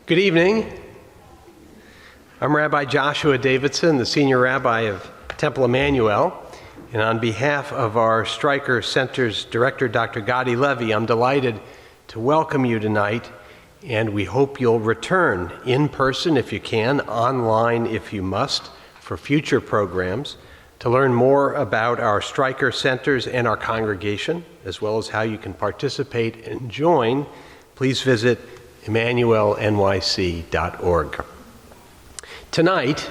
Good evening. I'm Rabbi Joshua Davidson, the Senior Rabbi of Temple Emanu-El, and on behalf of our Streicker Center's Director, Dr. Gadi Levy, I'm delighted to welcome you tonight, and we hope you'll return in person if you can, online if you must, for future programs to learn more about our Streicker Centers and our congregation, as well as how you can participate and join. Please visit emmanuelnyc.org. Tonight,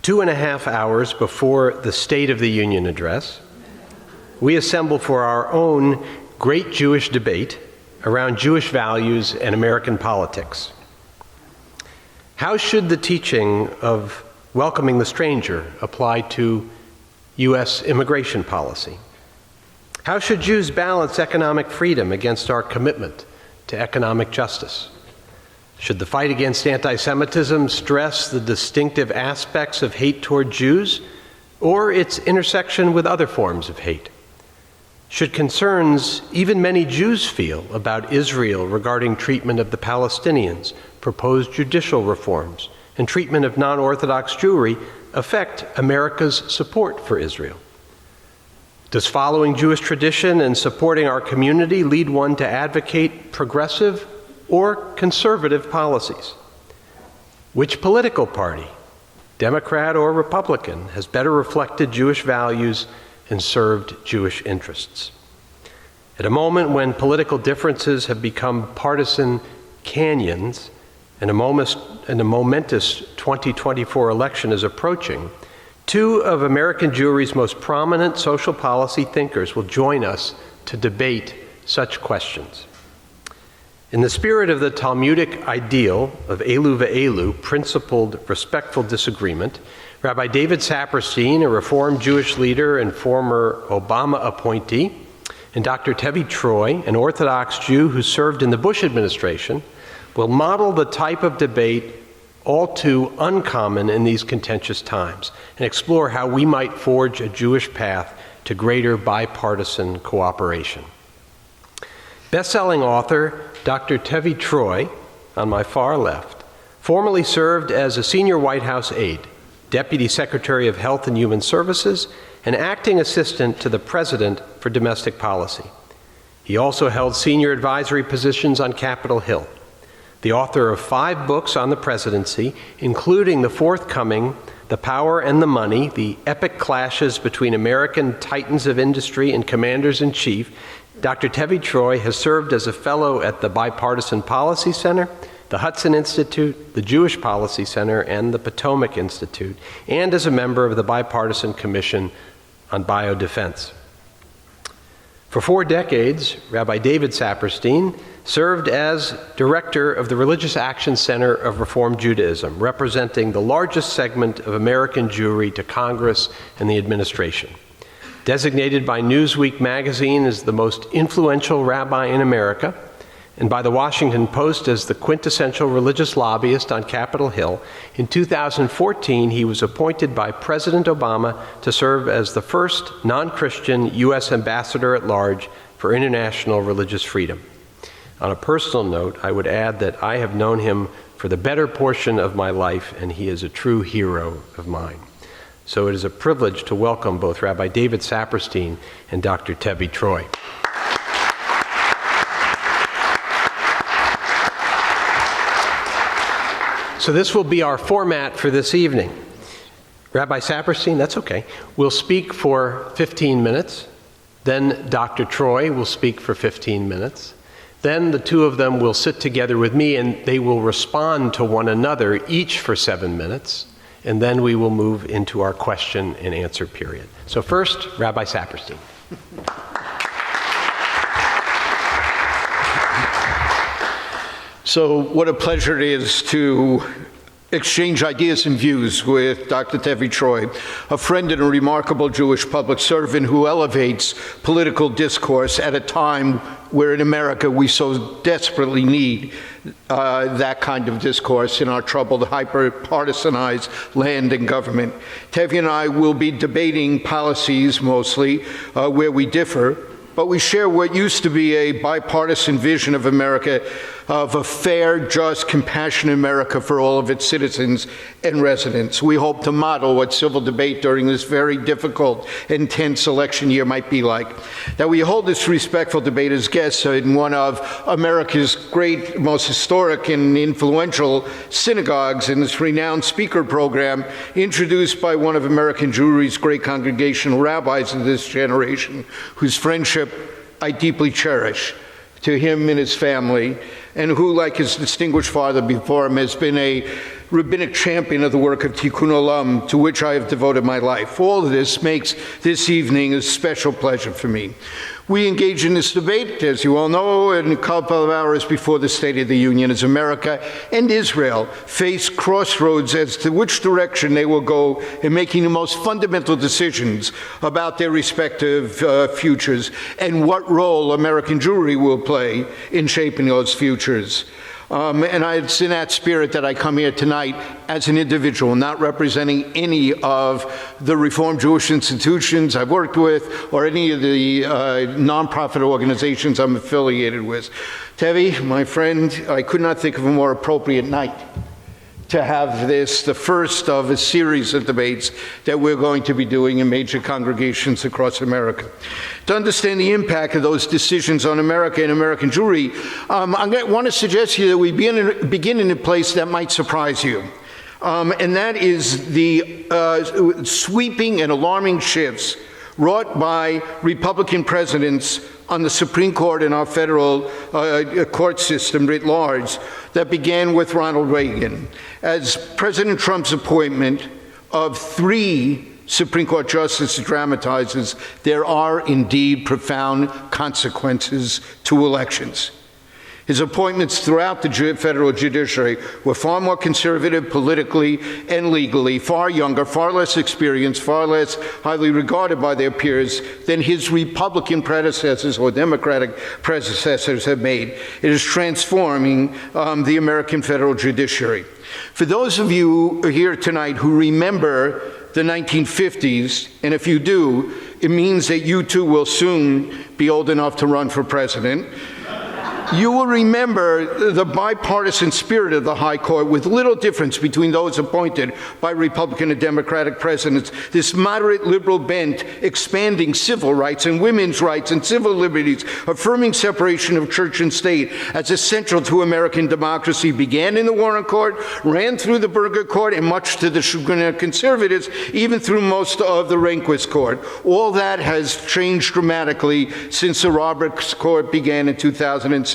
2.5 hours before the State of the Union address, we assemble for our own great Jewish debate around Jewish values and American politics. How should the teaching of welcoming the stranger apply to U.S. immigration policy? How should Jews balance economic freedom against our commitment to economic justice? Should the fight against anti-Semitism stress the distinctive aspects of hate toward Jews or its intersection with other forms of hate? Should concerns even many Jews feel about Israel regarding treatment of the Palestinians, proposed judicial reforms, and treatment of non-Orthodox Jewry affect America's support for Israel? Does following Jewish tradition and supporting our community lead one to advocate progressive or conservative policies? Which political party, Democrat or Republican, has better reflected Jewish values and served Jewish interests? At a moment when political differences have become partisan canyons and a momentous 2024 election is approaching, two of American Jewry's most prominent social policy thinkers will join us to debate such questions. In the spirit of the Talmudic ideal of Eilu ve'Eilu, principled, respectful disagreement, Rabbi David Saperstein, a Reformed Jewish leader and former Obama appointee, and Dr. Tevi Troy, an Orthodox Jew who served in the Bush administration, will model the type of debate all too uncommon in these contentious times and explore how we might forge a Jewish path to greater bipartisan cooperation. Best-selling author Dr. Tevy Troy, on my far left, formerly served as a senior White House aide, Deputy Secretary of Health and Human Services, and acting assistant to the President for Domestic Policy. He also held senior advisory positions on Capitol Hill. The author of 5 books on the presidency, including the forthcoming The Power and the Money, the epic clashes between American titans of industry and commanders-in-chief, Dr. Tevi Troy has served as a fellow at the Bipartisan Policy Center, the Hudson Institute, the Jewish Policy Center, and the Potomac Institute, and as a member of the Bipartisan Commission on Biodefense. For 4 decades, Rabbi David Saperstein served as director of the Religious Action Center of Reform Judaism, representing the largest segment of American Jewry to Congress and the administration. Designated by Newsweek magazine as the most influential rabbi in America, and by the Washington Post as the quintessential religious lobbyist on Capitol Hill, in 2014 he was appointed by President Obama to serve as the first non-Christian U.S. ambassador at large for international religious freedom. On a personal note, I would add that I have known him for the better portion of my life, and he is a true hero of mine. So it is a privilege to welcome both Rabbi David Saperstein and Dr. Tevi Troy. So this will be our format for this evening. Rabbi Saperstein, that's okay, will speak for 15 minutes. Then Dr. Troy will speak for 15 minutes. Then the two of them will sit together with me and they will respond to one another, each for 7 minutes. And then we will move into our question and answer period. So first, Rabbi Saperstein. So what a pleasure it is to exchange ideas and views with Dr. Tevi Troy, a friend and a remarkable Jewish public servant who elevates political discourse at a time where in America we so desperately need that kind of discourse in our troubled, hyper-partisanized land and government. Tevi and I will be debating policies mostly where we differ, but we share what used to be a bipartisan vision of America of a fair, just, compassionate America for all of its citizens and residents. We hope to model what civil debate during this very difficult, intense election year might be like. That we hold this respectful debate as guests in one of America's great, most historic and influential synagogues in this renowned speaker program introduced by one of American Jewry's great congregational rabbis of this generation, whose friendship I deeply cherish, to him and his family, and who, like his distinguished father before him, has been a rabbinic champion of the work of Tikkun Olam, to which I have devoted my life. All of this makes this evening a special pleasure for me. We engage in this debate, as you all know, in a couple of hours before the State of the Union, as America and Israel face crossroads as to which direction they will go in making the most fundamental decisions about their respective futures and what role American Jewry will play in shaping those futures. And it's in that spirit that I come here tonight as an individual, not representing any of the Reformed Jewish institutions I've worked with or any of the nonprofit organizations I'm affiliated with. Tevy, my friend, I could not think of a more appropriate night to have this, the first of a series of debates that we're going to be doing in major congregations across America. To understand the impact of those decisions on America and American Jewry, I want to suggest to you that we begin in a place that might surprise you. And that is the sweeping and alarming shifts wrought by Republican presidents on the Supreme Court and our federal court system writ large that began with Ronald Reagan. As President Trump's appointment of 3 Supreme Court justices dramatizes, there are indeed profound consequences to elections. His appointments throughout the federal judiciary were far more conservative politically and legally, far younger, far less experienced, far less highly regarded by their peers than his Republican predecessors or Democratic predecessors have made. It is transforming the American federal judiciary. For those of you here tonight who remember the 1950s, and if you do, it means that you too will soon be old enough to run for president. You will remember the bipartisan spirit of the High Court, with little difference between those appointed by Republican and Democratic presidents. This moderate liberal bent, expanding civil rights and women's rights and civil liberties, affirming separation of church and state as essential to American democracy, began in the Warren Court, ran through the Burger Court, and much to the chagrin of conservatives, even through most of the Rehnquist Court. All that has changed dramatically since the Roberts Court began in 2006.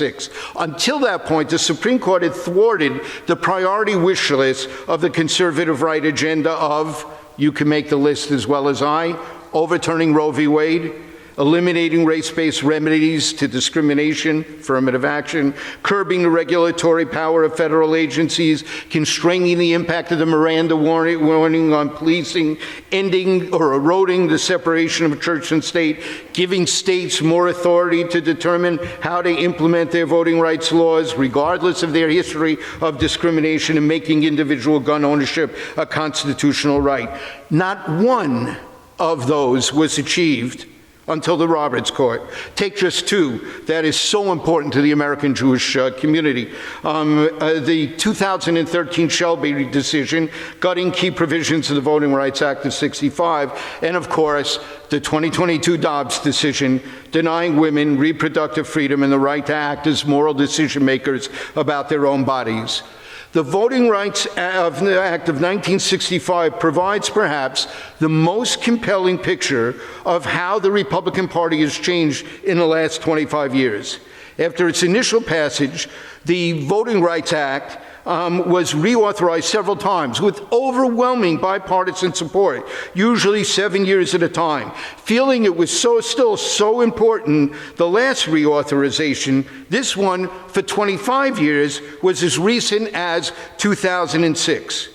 Until that point, the Supreme Court had thwarted the priority wish list of the conservative right agenda of, you can make the list as well as I, overturning Roe v. Wade, eliminating race-based remedies to discrimination, affirmative action, curbing the regulatory power of federal agencies, constraining the impact of the Miranda warning on policing, ending or eroding the separation of church and state, giving states more authority to determine how to implement their voting rights laws, regardless of their history of discrimination, and making individual gun ownership a constitutional right. Not one of those was achieved until the Roberts Court. Take just 2 that is so important to the American Jewish community. The 2013 Shelby decision, gutting key provisions of the Voting Rights Act of '65, and of course, the 2022 Dobbs decision, denying women reproductive freedom and the right to act as moral decision makers about their own bodies. The Voting Rights Act of 1965 provides perhaps the most compelling picture of how the Republican Party has changed in the last 25 years. After its initial passage, the Voting Rights Act was reauthorized several times with overwhelming bipartisan support, usually 7 years at a time. Feeling it was still so important, the last reauthorization, this one for 25 years, was as recent as 2006.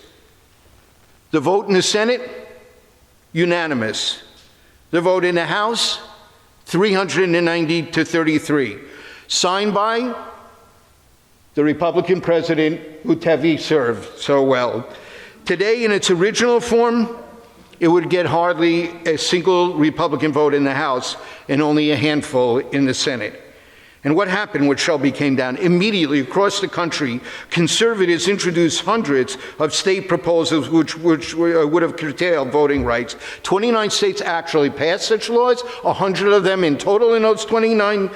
The vote in the Senate, unanimous. The vote in the House, 390 to 33. Signed by the Republican president who Tevy served so well. Today, in its original form, it would get hardly a single Republican vote in the House and only a handful in the Senate. And what happened when Shelby came down? Immediately across the country, conservatives introduced hundreds of state proposals which would have curtailed voting rights. 29 states actually passed such laws, 100 of them in total in those 29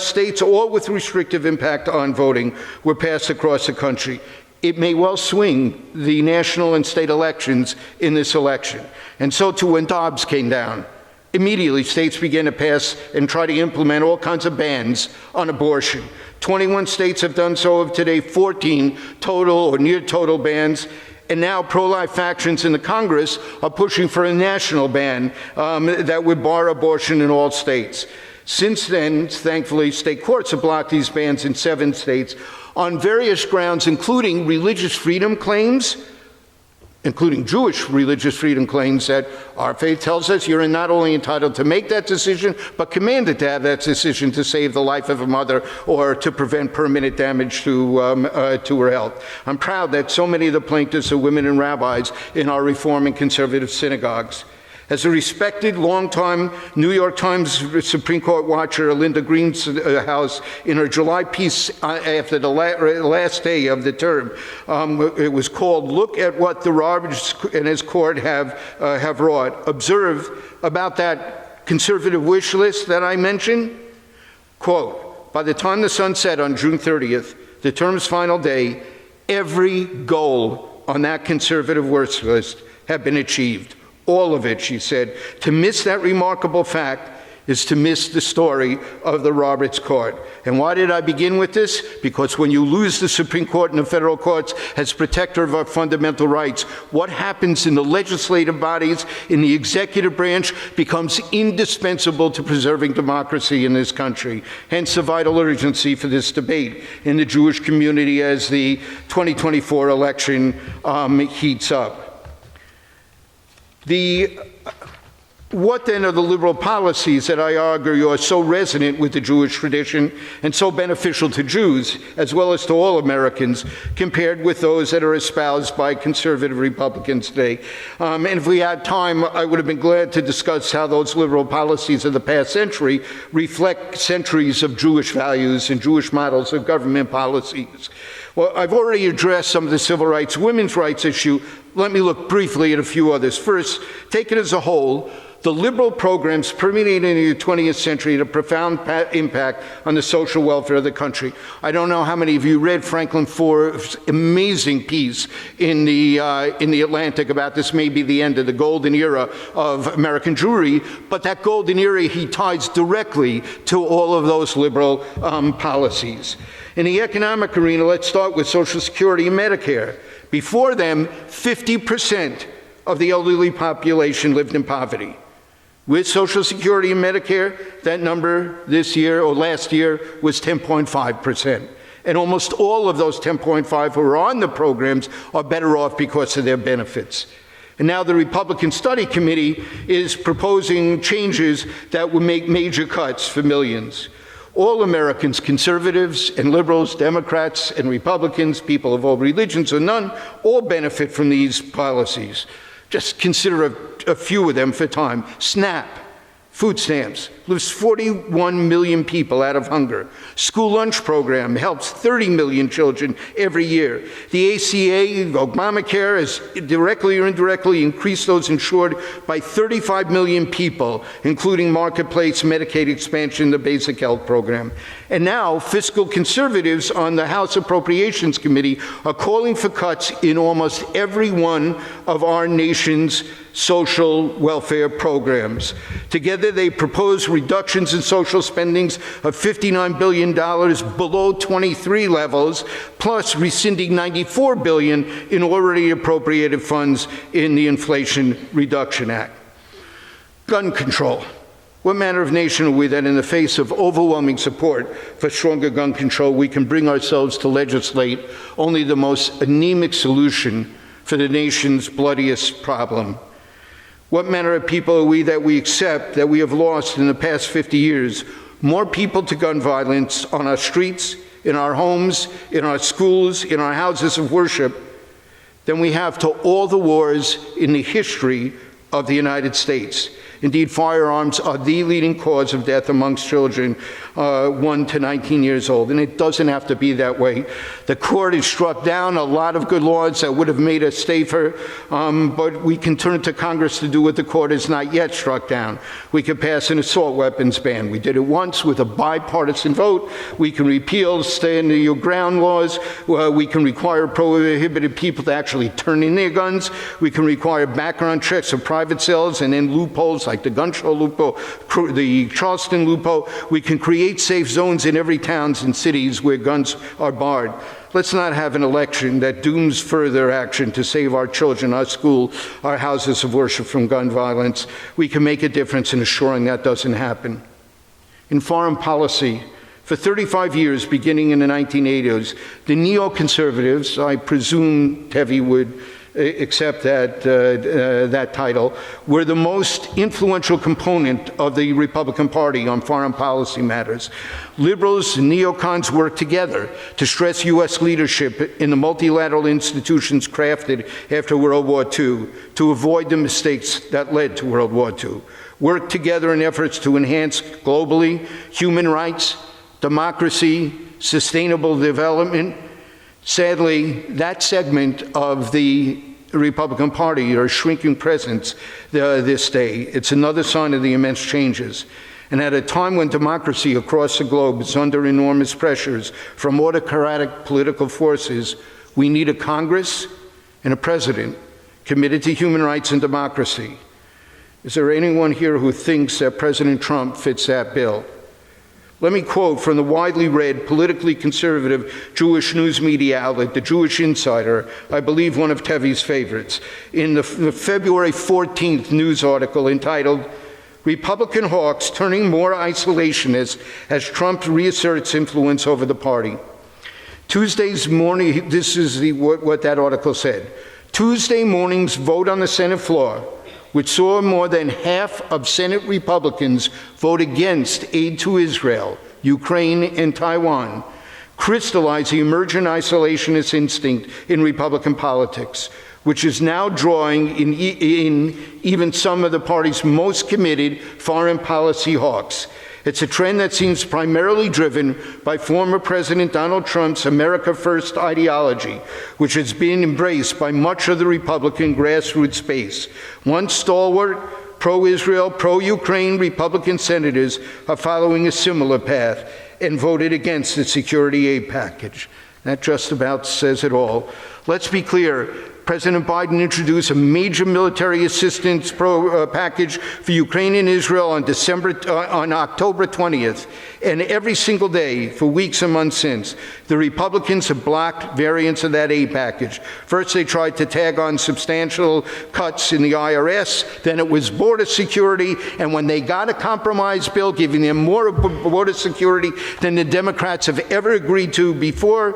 states, all with restrictive impact on voting, were passed across the country. It may well swing the national and state elections in this election. And so too when Dobbs came down. Immediately, states began to pass and try to implement all kinds of bans on abortion. 21 states have done so of today, 14 total or near total bans. And now pro-life factions in the Congress are pushing for a national ban that would bar abortion in all states. Since then, thankfully, state courts have blocked these bans in 7 states on various grounds, including religious freedom claims, including Jewish religious freedom claims that our faith tells us you're not only entitled to make that decision, but commanded to have that decision to save the life of a mother or to prevent permanent damage to her health. I'm proud that so many of the plaintiffs are women and rabbis in our Reform and conservative synagogues. As a respected, longtime New York Times Supreme Court watcher, Linda Greenhouse, in her July piece after the last day of the term, it was called, "Look at What the Roberts and his court have wrought." Observe about that conservative wish list that I mentioned. Quote, "By the time the sun set on June 30th, the term's final day, every goal on that conservative wish list had been achieved. All of it," she said. "To miss that remarkable fact is to miss the story of the Roberts Court." And why did I begin with this? Because when you lose the Supreme Court and the federal courts as protector of our fundamental rights, what happens in the legislative bodies, in the executive branch, becomes indispensable to preserving democracy in this country. Hence the vital urgency for this debate in the Jewish community as the 2024 election heats up. What then are the liberal policies that I argue are so resonant with the Jewish tradition and so beneficial to Jews, as well as to all Americans, compared with those that are espoused by conservative Republicans today? And if we had time, I would have been glad to discuss how those liberal policies of the past century reflect centuries of Jewish values and Jewish models of government policies. Well, I've already addressed some of the civil rights, women's rights issue. Let me look briefly at a few others. First, taken as a whole, the liberal programs permeating in the 20th century had a profound impact on the social welfare of the country. I don't know how many of you read Franklin Ford's amazing piece in the Atlantic about this may be the end of the golden era of American Jewry, but that golden era he ties directly to all of those liberal policies. In the economic arena, let's start with Social Security and Medicare. Before them, 50% of the elderly population lived in poverty. With Social Security and Medicare, that number this year or last year was 10.5%. And almost all of those 10.5 who are on the programs are better off because of their benefits. And now the Republican Study Committee is proposing changes that would make major cuts for millions. All Americans, conservatives and liberals, Democrats and Republicans, people of all religions or none, all benefit from these policies. Just consider a few of them for time. SNAP, food stamps, lifts 41 million people out of hunger. School lunch program helps 30 million children every year. The ACA, Obamacare, has directly or indirectly increased those insured by 35 million people, including Marketplace, Medicaid expansion, the basic health program. And now, fiscal conservatives on the House Appropriations Committee are calling for cuts in almost every one of our nation's social welfare programs. Together, they propose reductions in social spendings of $59 billion below 23 levels, plus rescinding $94 billion in already appropriated funds in the Inflation Reduction Act. Gun control. What manner of nation are we that in the face of overwhelming support for stronger gun control, we can bring ourselves to legislate only the most anemic solution for the nation's bloodiest problem? What manner of people are we that we accept that we have lost in the past 50 years more people to gun violence on our streets, in our homes, in our schools, in our houses of worship than we have to all the wars in the history of the United States? Indeed, firearms are the leading cause of death amongst children. 1 to 19 years old. And it doesn't have to be that way. The court has struck down a lot of good laws that would have made us safer, but we can turn to Congress to do what the court has not yet struck down. We could pass an assault weapons ban. We did it once with a bipartisan vote. We can repeal stand your ground laws. We can require prohibited people to actually turn in their guns. We can require background checks of private sales and then loopholes like the gun show loophole, the Charleston loophole. We can create safe zones in every towns and cities where guns are barred. Let's not have an election that dooms further action to save our children, our school, our houses of worship from gun violence. We can make a difference in assuring that doesn't happen. In foreign policy, for 35 years, beginning in the 1980s, the neoconservatives, I presume Tevy would accept that title, were the most influential component of the Republican Party on foreign policy matters. Liberals and neocons worked together to stress U.S. leadership in the multilateral institutions crafted after World War II to avoid the mistakes that led to World War II. Worked together in efforts to enhance globally human rights, democracy, sustainable development. Sadly, that segment of the Republican Party are a shrinking presence this day. It's another sign of the immense changes. And at a time when democracy across the globe is under enormous pressures from autocratic political forces, we need a Congress and a president committed to human rights and democracy. Is there anyone here who thinks that President Trump fits that bill? Let me quote from the widely read, politically conservative Jewish news media outlet, The Jewish Insider, I believe one of Tevy's favorites, in the February 14th news article entitled, "Republican Hawks Turning More Isolationist as Trump Reasserts Influence Over the Party." Tuesday's morning, this is what that article said. Tuesday morning's vote on the Senate floor, which saw more than half of Senate Republicans vote against aid to Israel, Ukraine, and Taiwan, crystallized the emergent isolationist instinct in Republican politics, which is now drawing in even some of the party's most committed foreign policy hawks. It's a trend that seems primarily driven by former President Donald Trump's America First ideology, which has been embraced by much of the Republican grassroots base. Once stalwart, pro-Israel, pro-Ukraine Republican senators are following a similar path and voted against the security aid package. That just about says it all. Let's be clear. President Biden introduced a major military assistance package for Ukraine and Israel on October 20th. And every single day for weeks and months since, the Republicans have blocked variants of that aid package. First, they tried to tag on substantial cuts in the IRS. Then it was border security. And when they got a compromise bill giving them more border security than the Democrats have ever agreed to before,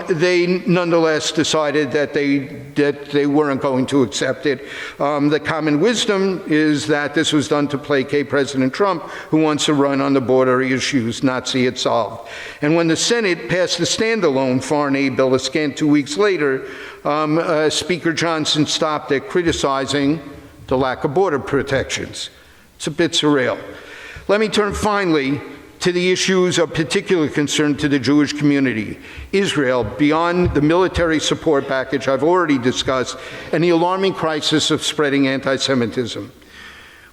they nonetheless decided that they weren't going to accept it. The common wisdom is that this was done to placate President Trump, who wants to run on the border issues, not see it solved. And when the Senate passed the standalone foreign aid bill a scant 2 weeks later, Speaker Johnson stopped at criticizing the lack of border protections. It's a bit surreal. Let me turn finally to the issues of particular concern to the Jewish community. Israel, beyond the military support package I've already discussed, and the alarming crisis of spreading anti-Semitism.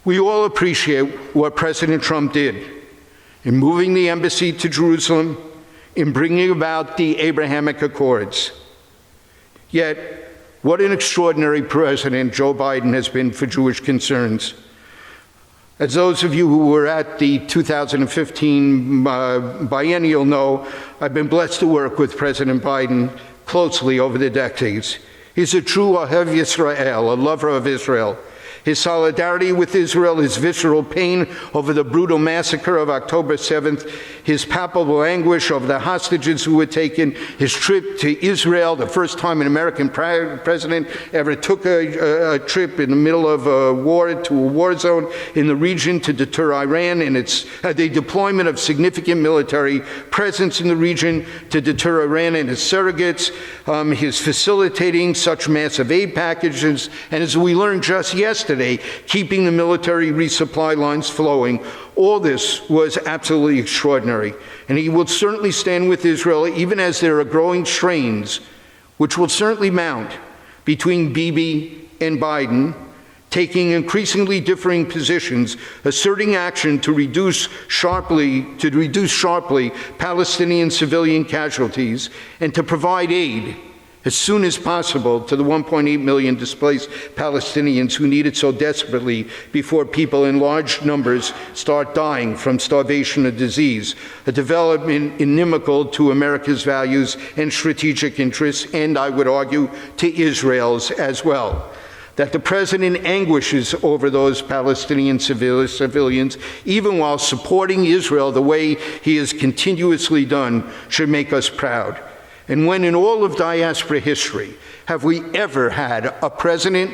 We all appreciate what President Trump did in moving the embassy to Jerusalem, in bringing about the Abrahamic Accords. Yet, what an extraordinary president Joe Biden has been for Jewish concerns. As those of you who were at the 2015 biennial know, I've been blessed to work with President Biden closely over the decades. He's a true Ohev Yisrael, a lover of Israel. His solidarity with Israel, his visceral pain over the brutal massacre of October 7th, his palpable anguish over the hostages who were taken, his trip to Israel, the first time an American president ever took a trip in the middle of a war to a war zone in the region to deter Iran, and the deployment of significant military presence in the region to deter Iran and its surrogates, his facilitating such massive aid packages, and as we learned just yesterday, yesterday, keeping the military resupply lines flowing. All this was absolutely extraordinary. And he will certainly stand with Israel, even as there are growing strains, which will certainly mount between Bibi and Biden, taking increasingly differing positions, asserting action to reduce sharply Palestinian civilian casualties, and to provide aid as soon as possible to the 1.8 million displaced Palestinians who need it so desperately before people in large numbers start dying from starvation or disease, a development inimical to America's values and strategic interests, and I would argue to Israel's as well. That the president anguishes over those Palestinian civilians, even while supporting Israel the way he has continuously done, should make us proud. And when in all of diaspora history have we ever had a president,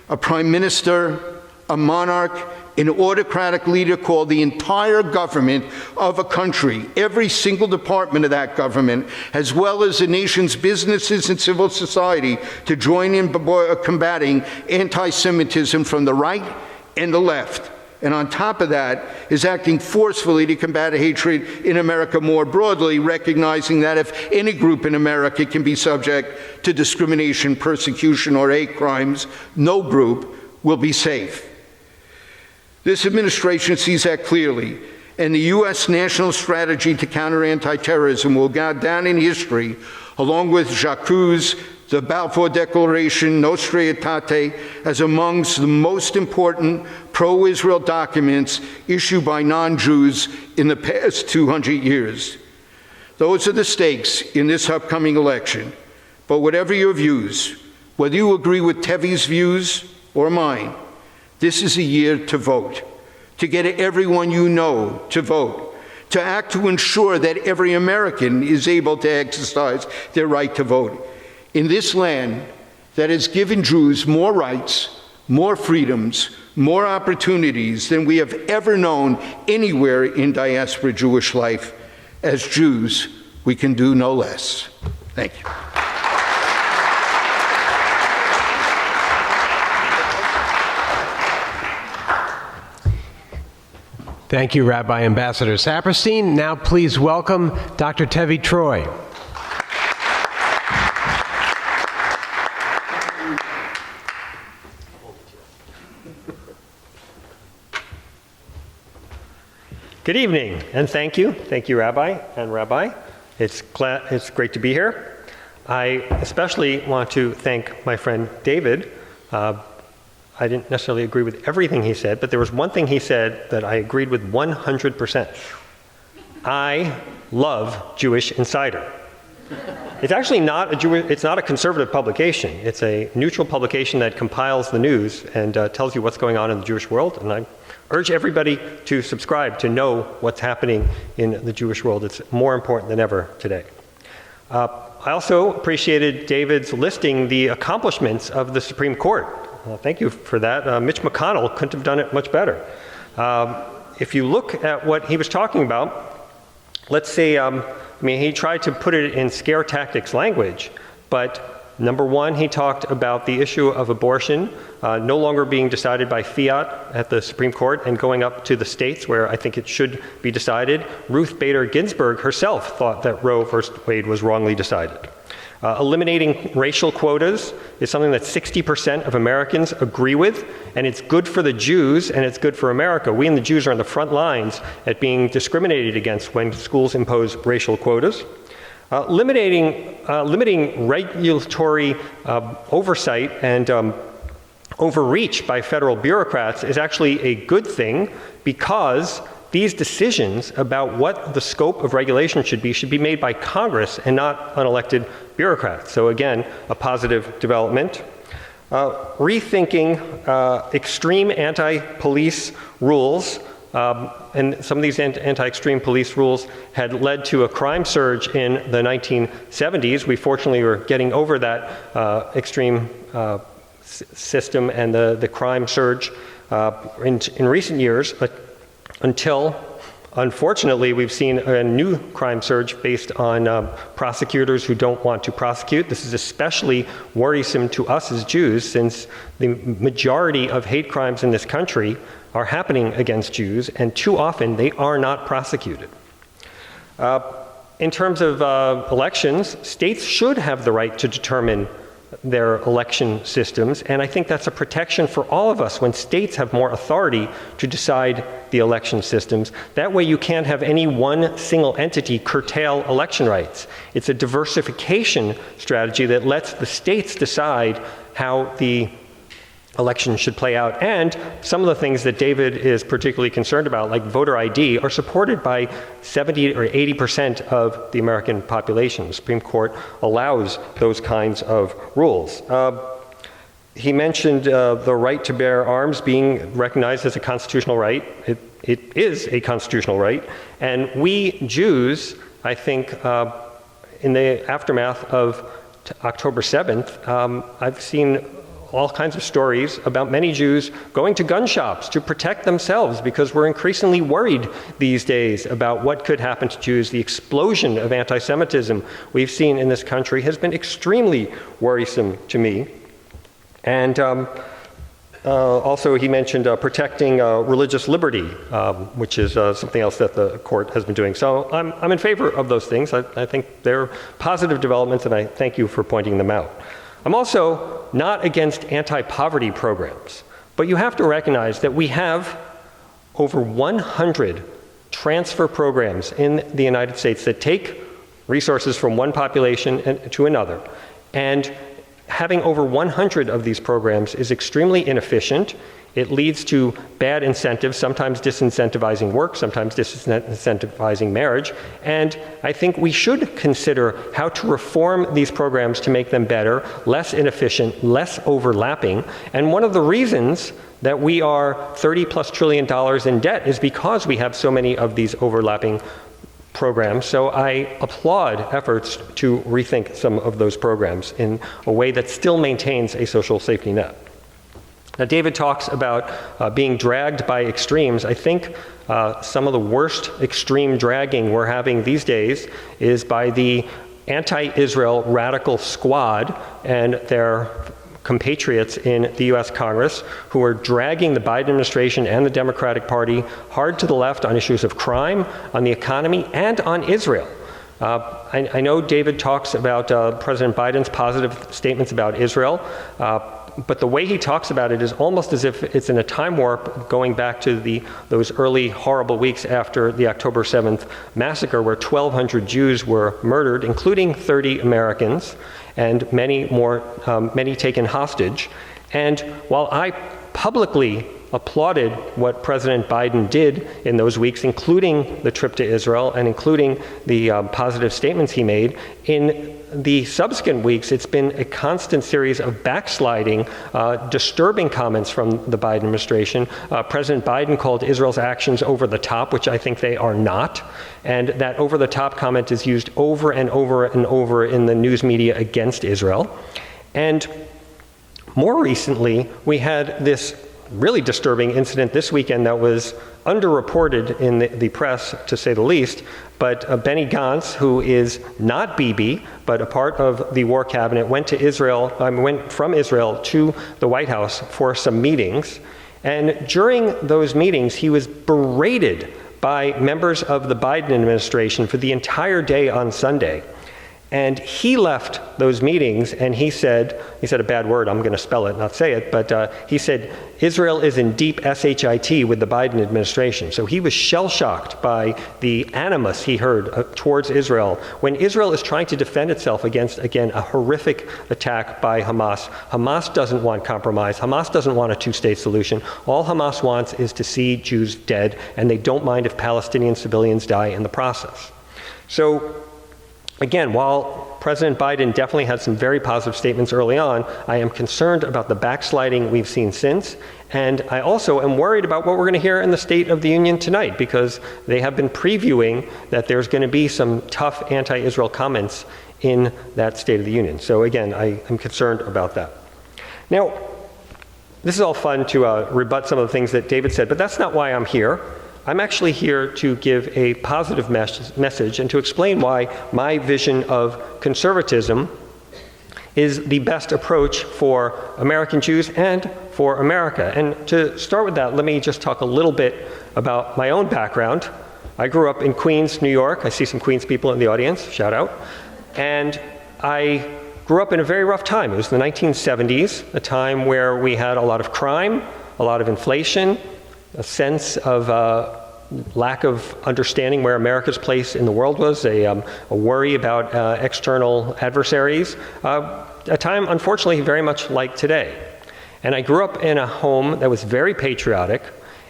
a prime minister, a monarch, an autocratic leader call the entire government of a country, every single department of that government, as well as the nation's businesses and civil society, to join in combating anti-Semitism from the right and the left. And on top of that, is acting forcefully to combat hatred in America more broadly, recognizing that if any group in America can be subject to discrimination, persecution, or hate crimes, no group will be safe. This administration sees that clearly, and the U.S. national strategy to counter anti-terrorism will go down in history, along with J'accuse, the Balfour Declaration, Nostra Aetate, as amongst the most important pro-Israel documents issued by non-Jews in the past 200 years. Those are the stakes in this upcoming election. But whatever your views, whether you agree with Tevi's views or mine, this is a year to vote, to get everyone you know to vote, to act to ensure that every American is able to exercise their right to vote. In this land that has given Jews more rights, more freedoms, more opportunities than we have ever known anywhere in diaspora Jewish life, as Jews, we can do no less. Thank you. Thank you, Rabbi Ambassador Saperstein. Now please welcome Dr. Tevy Troy. Good evening, and thank you. Thank you, Rabbi and Rabbi. It's great to be here. I especially want to thank my friend David. I didn't necessarily agree with everything he said, but there was one thing he said that I agreed with 100%. I love Jewish Insider. It's actually not it's not a conservative publication. It's a neutral publication that compiles the news and tells you what's going on in the Jewish world. And I urge everybody to subscribe to know what's happening in the Jewish world. It's more important than ever today. I also appreciated David's listing the accomplishments of the Supreme Court. Thank you for that. Mitch McConnell couldn't have done it much better. If you look at what he was talking about, let's say, he tried to put it in scare tactics language, but number one, he talked about the issue of abortion no longer being decided by fiat at the Supreme Court and going up to the states where I think it should be decided. Ruth Bader Ginsburg herself thought that Roe versus Wade was wrongly decided. Eliminating racial quotas is something that 60% of Americans agree with, and it's good for the Jews and it's good for America. We and the Jews are on the front lines at being discriminated against when schools impose racial quotas. Limiting regulatory oversight and overreach by federal bureaucrats is actually a good thing, because these decisions about what the scope of regulation should be made by Congress and not unelected bureaucrats. So again, a positive development. Rethinking extreme anti-police rules, and some of these anti-extreme police rules had led to a crime surge in the 1970s. We fortunately were getting over that extreme system and the crime surge in recent years, until Unfortunately, we've seen a new crime surge based on prosecutors who don't want to prosecute. This is especially worrisome to us as Jews, since the majority of hate crimes in this country are happening against Jews, and too often they are not prosecuted. In terms of elections, states should have the right to determine their election systems, and I think that's a protection for all of us when states have more authority to decide the election systems. That way you can't have any one single entity curtail election rights. It's a diversification strategy that lets the states decide how the election should play out. And some of the things that David is particularly concerned about, like voter ID, are supported by 70 or 80% of the American population. The Supreme Court allows those kinds of rules. He mentioned the right to bear arms being recognized as a constitutional right. It is a constitutional right. And we Jews, I think, in the aftermath of October 7th, I've seen all kinds of stories about many Jews going to gun shops to protect themselves, because we're increasingly worried these days about what could happen to Jews. The explosion of anti-Semitism we've seen in this country has been extremely worrisome to me. And also he mentioned protecting religious liberty, which is something else that the court has been doing. So I'm in favor of those things. I think they're positive developments, and I thank you for pointing them out. I'm also not against anti-poverty programs, but you have to recognize that we have over 100 transfer programs in the United States that take resources from one population to another. And having over 100 of these programs is extremely inefficient. It leads to bad incentives, sometimes disincentivizing work, sometimes disincentivizing marriage. And I think we should consider how to reform these programs to make them better, less inefficient, less overlapping. And one of the reasons that we are $30+ trillion in debt is because we have so many of these overlapping programs. So I applaud efforts to rethink some of those programs in a way that still maintains a social safety net. Now, David talks about being dragged by extremes. I think some of the worst extreme dragging we're having these days is by the anti-Israel radical squad and their compatriots in the US Congress, who are dragging the Biden administration and the Democratic Party hard to the left on issues of crime, on the economy, and on Israel. I know David talks about President Biden's positive statements about Israel, but the way he talks about it is almost as if it's in a time warp going back to those early horrible weeks after the October 7th massacre, where 1,200 Jews were murdered, including 30 Americans, and many taken hostage. And while I publicly applauded what President Biden did in those weeks, including the trip to Israel and including the positive statements he made, in the subsequent weeks, it's been a constant series of backsliding, disturbing comments from the Biden administration. President Biden called Israel's actions over the top, which I think they are not. And that over the top comment is used over and over and over in the news media against Israel. And more recently, we had this really disturbing incident this weekend that was underreported in the press, to say the least. But Benny Gantz, who is not Bibi, but a part of the war cabinet, went from Israel to the White House for some meetings. And during those meetings, he was berated by members of the Biden administration for the entire day on Sunday. And he left those meetings and he said a bad word, I'm going to spell it, not say it, but he said, Israel is in deep SHIT with the Biden administration. So he was shell-shocked by the animus he heard towards Israel when Israel is trying to defend itself against, again, a horrific attack by Hamas. Hamas doesn't want compromise. Hamas doesn't want a two-state solution. All Hamas wants is to see Jews dead, and they don't mind if Palestinian civilians die in the process. So, again, while President Biden definitely had some very positive statements early on, I am concerned about the backsliding we've seen since. And I also am worried about what we're going to hear in the State of the Union tonight, because they have been previewing that there's going to be some tough anti-Israel comments in that State of the Union. So again, I am concerned about that. Now, this is all fun to rebut some of the things that David said, but that's not why I'm here. I'm actually here to give a positive message and to explain why my vision of conservatism is the best approach for American Jews and for America. And to start with that, let me just talk a little bit about my own background. I grew up in Queens, New York. I see some Queens people in the audience, shout out. And I grew up in a very rough time. It was the 1970s, a time where we had a lot of crime, a lot of inflation, a sense of lack of understanding where America's place in the world was, a worry about external adversaries, a time, unfortunately, very much like today. And I grew up in a home that was very patriotic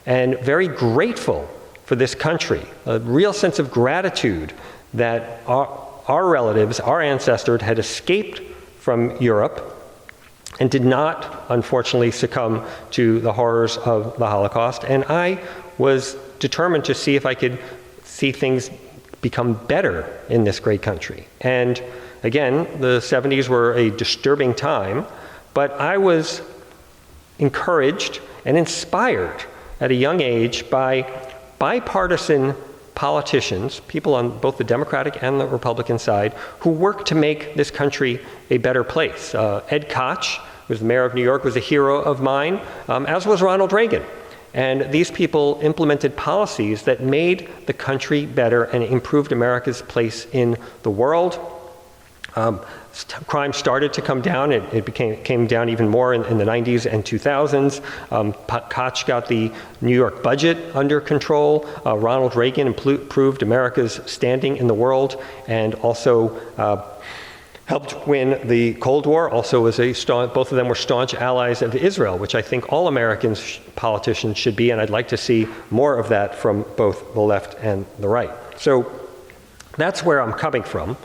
and very grateful for this country, a real sense of gratitude that our relatives, our ancestors, had escaped from Europe and did not, unfortunately, succumb to the horrors of the Holocaust. And I was determined to see if I could see things become better in this great country. And again, the 70s were a disturbing time, but I was encouraged and inspired at a young age by bipartisan politicians, people on both the Democratic and the Republican side, who worked to make this country a better place. Ed Koch, who was the mayor of New York, was a hero of mine, as was Ronald Reagan. And these people implemented policies that made the country better and improved America's place in the world. Crime started to come down. It came down even more in the 90s and 2000s. Koch got the New York budget under control. Ronald Reagan improved America's standing in the world and also helped win the Cold War. Also was both of them were staunch allies of Israel, which I think all American politicians should be, and I'd like to see more of that from both the left and the right. So that's where I'm coming from.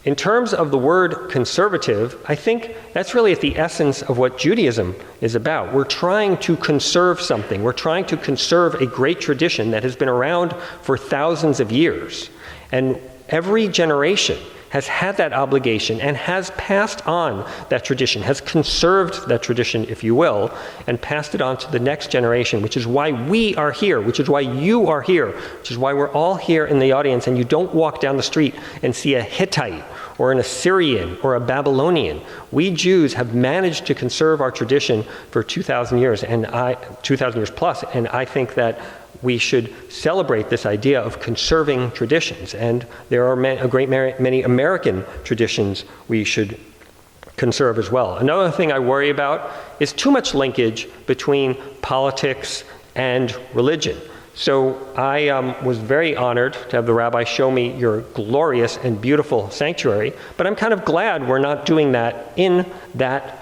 In terms of the word conservative, I think that's really at the essence of what Judaism is about. We're trying to conserve something. We're trying to conserve a great tradition that has been around for thousands of years. And every generation has had that obligation and has passed on that tradition, has conserved that tradition, if you will, and passed it on to the next generation, which is why we are here, which is why you are here, which is why we're all here in the audience, and you don't walk down the street and see a Hittite or an Assyrian or a Babylonian. We Jews have managed to conserve our tradition for 2,000 years, 2,000 years plus, and I think that we should celebrate this idea of conserving traditions. And there are many American traditions we should conserve as well. Another thing I worry about is too much linkage between politics and religion. So I was very honored to have the rabbi show me your glorious and beautiful sanctuary, but I'm kind of glad we're not doing that in that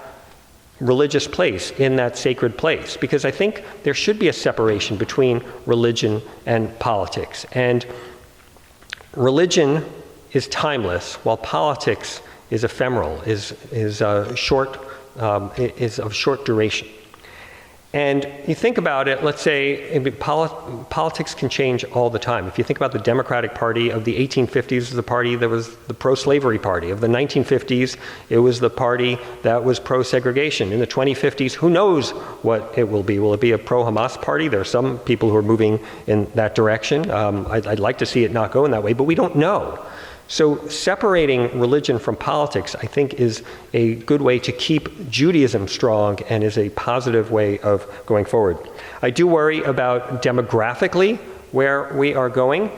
religious place, in that sacred place, because I think there should be a separation between religion and politics. And religion is timeless, while politics is ephemeral, is of short duration. And you think about it, let's say politics can change all the time. If you think about the Democratic Party of the 1850s, it was the party that was the pro-slavery party. Of the 1950s, it was the party that was pro-segregation. In the 2050s, who knows what it will be? Will it be a pro-Hamas party? There are some people who are moving in that direction. I'd like to see it not go in that way, but we don't know. So separating religion from politics, I think, is a good way to keep Judaism strong and is a positive way of going forward. I do worry about demographically where we are going.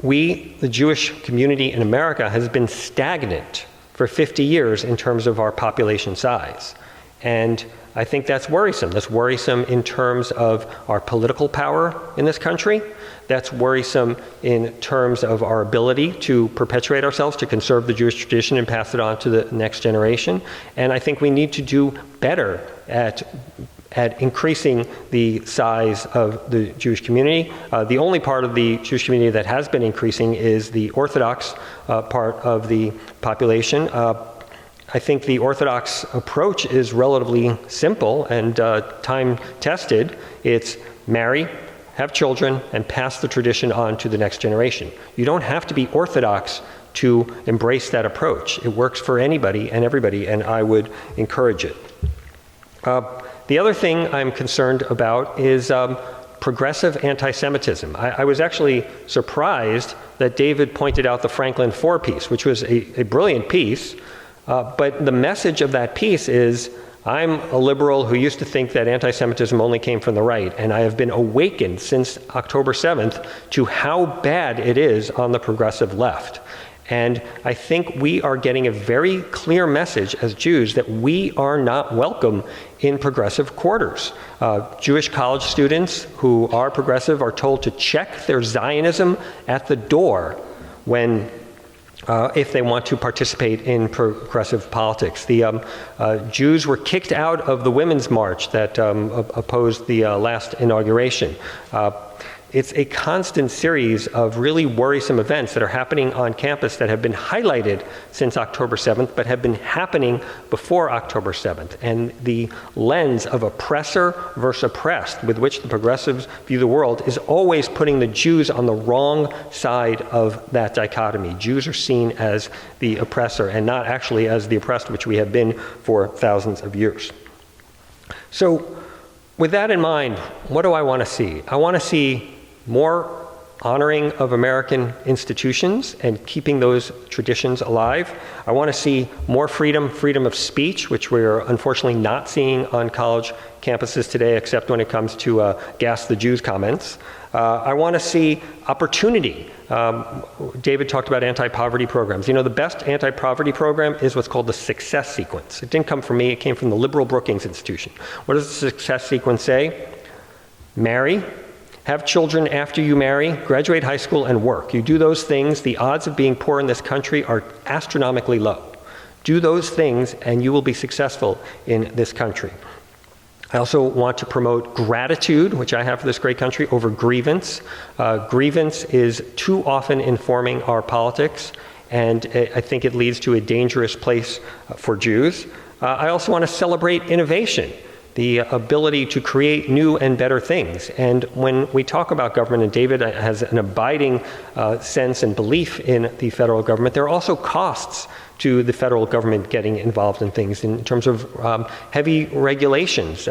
We, the Jewish community in America, has been stagnant for 50 years in terms of our population size. And I think that's worrisome. That's worrisome in terms of our political power in this country. That's worrisome in terms of our ability to perpetuate ourselves, to conserve the Jewish tradition and pass it on to the next generation. And I think we need to do better at increasing the size of the Jewish community. The only part of the Jewish community that has been increasing is the Orthodox part of the population. I think the Orthodox approach is relatively simple and time-tested. It's marry, have children, and pass the tradition on to the next generation. You don't have to be Orthodox to embrace that approach. It works for anybody and everybody, and I would encourage it. The other thing I'm concerned about is progressive anti-Semitism. I was actually surprised that David pointed out the Franklin 4 piece, which was a brilliant piece, but the message of that piece is, I'm a liberal who used to think that anti-Semitism only came from the right, and I have been awakened since October 7th to how bad it is on the progressive left. And I think we are getting a very clear message as Jews that we are not welcome in progressive quarters. Jewish college students who are progressive are told to check their Zionism at the door when if they want to participate in progressive politics. The Jews were kicked out of the Women's March that opposed the last inauguration. It's a constant series of really worrisome events that are happening on campus that have been highlighted since October 7th, but have been happening before October 7th. And the lens of oppressor versus oppressed with which the progressives view the world is always putting the Jews on the wrong side of that dichotomy. Jews are seen as the oppressor and not actually as the oppressed, which we have been for thousands of years. So with that in mind, what do I want to see? I want to see more honoring of American institutions and keeping those traditions alive. I want to see more freedom of speech, which we're unfortunately not seeing on college campuses today, except when it comes to gas the Jews comments. I want to see opportunity. David talked about anti-poverty programs. You know, the best anti-poverty program is what's called the success sequence. It didn't come from me, it came from the liberal Brookings Institution. What does the success sequence say? Marry, have children after you marry, graduate high school, and work. You do those things, the odds of being poor in this country are astronomically low. Do those things and you will be successful in this country. I also want to promote gratitude, which I have for this great country, over grievance. Grievance is too often informing our politics, and I think it leads to a dangerous place for Jews. I also want to celebrate innovation, the ability to create new and better things. And when we talk about government, and David has an abiding sense and belief in the federal government, there are also costs to the federal government getting involved in things in terms of heavy regulations.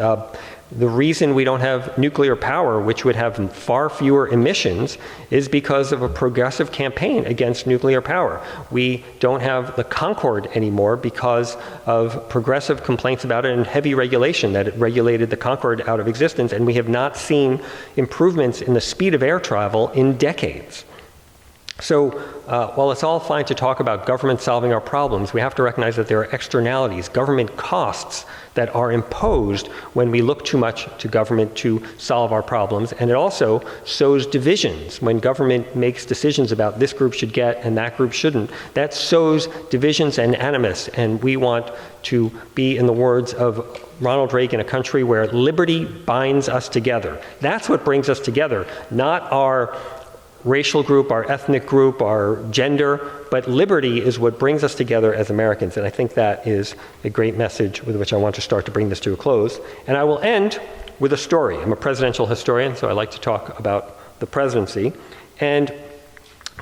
The reason we don't have nuclear power, which would have far fewer emissions, is because of a progressive campaign against nuclear power. We don't have the Concorde anymore because of progressive complaints about it and heavy regulation that it regulated the Concorde out of existence, and we have not seen improvements in the speed of air travel in decades. So while it's all fine to talk about government solving our problems, we have to recognize that there are externalities, government costs that are imposed when we look too much to government to solve our problems. And it also sows divisions. When government makes decisions about this group should get and that group shouldn't, that sows divisions and animus. And we want to be, in the words of Ronald Reagan, a country where liberty binds us together. That's what brings us together, not our racial group, our ethnic group, our gender, but liberty is what brings us together as Americans. And I think that is a great message with which I want to start to bring this to a close. And I will end with a story. I'm a presidential historian, so I like to talk about the presidency. And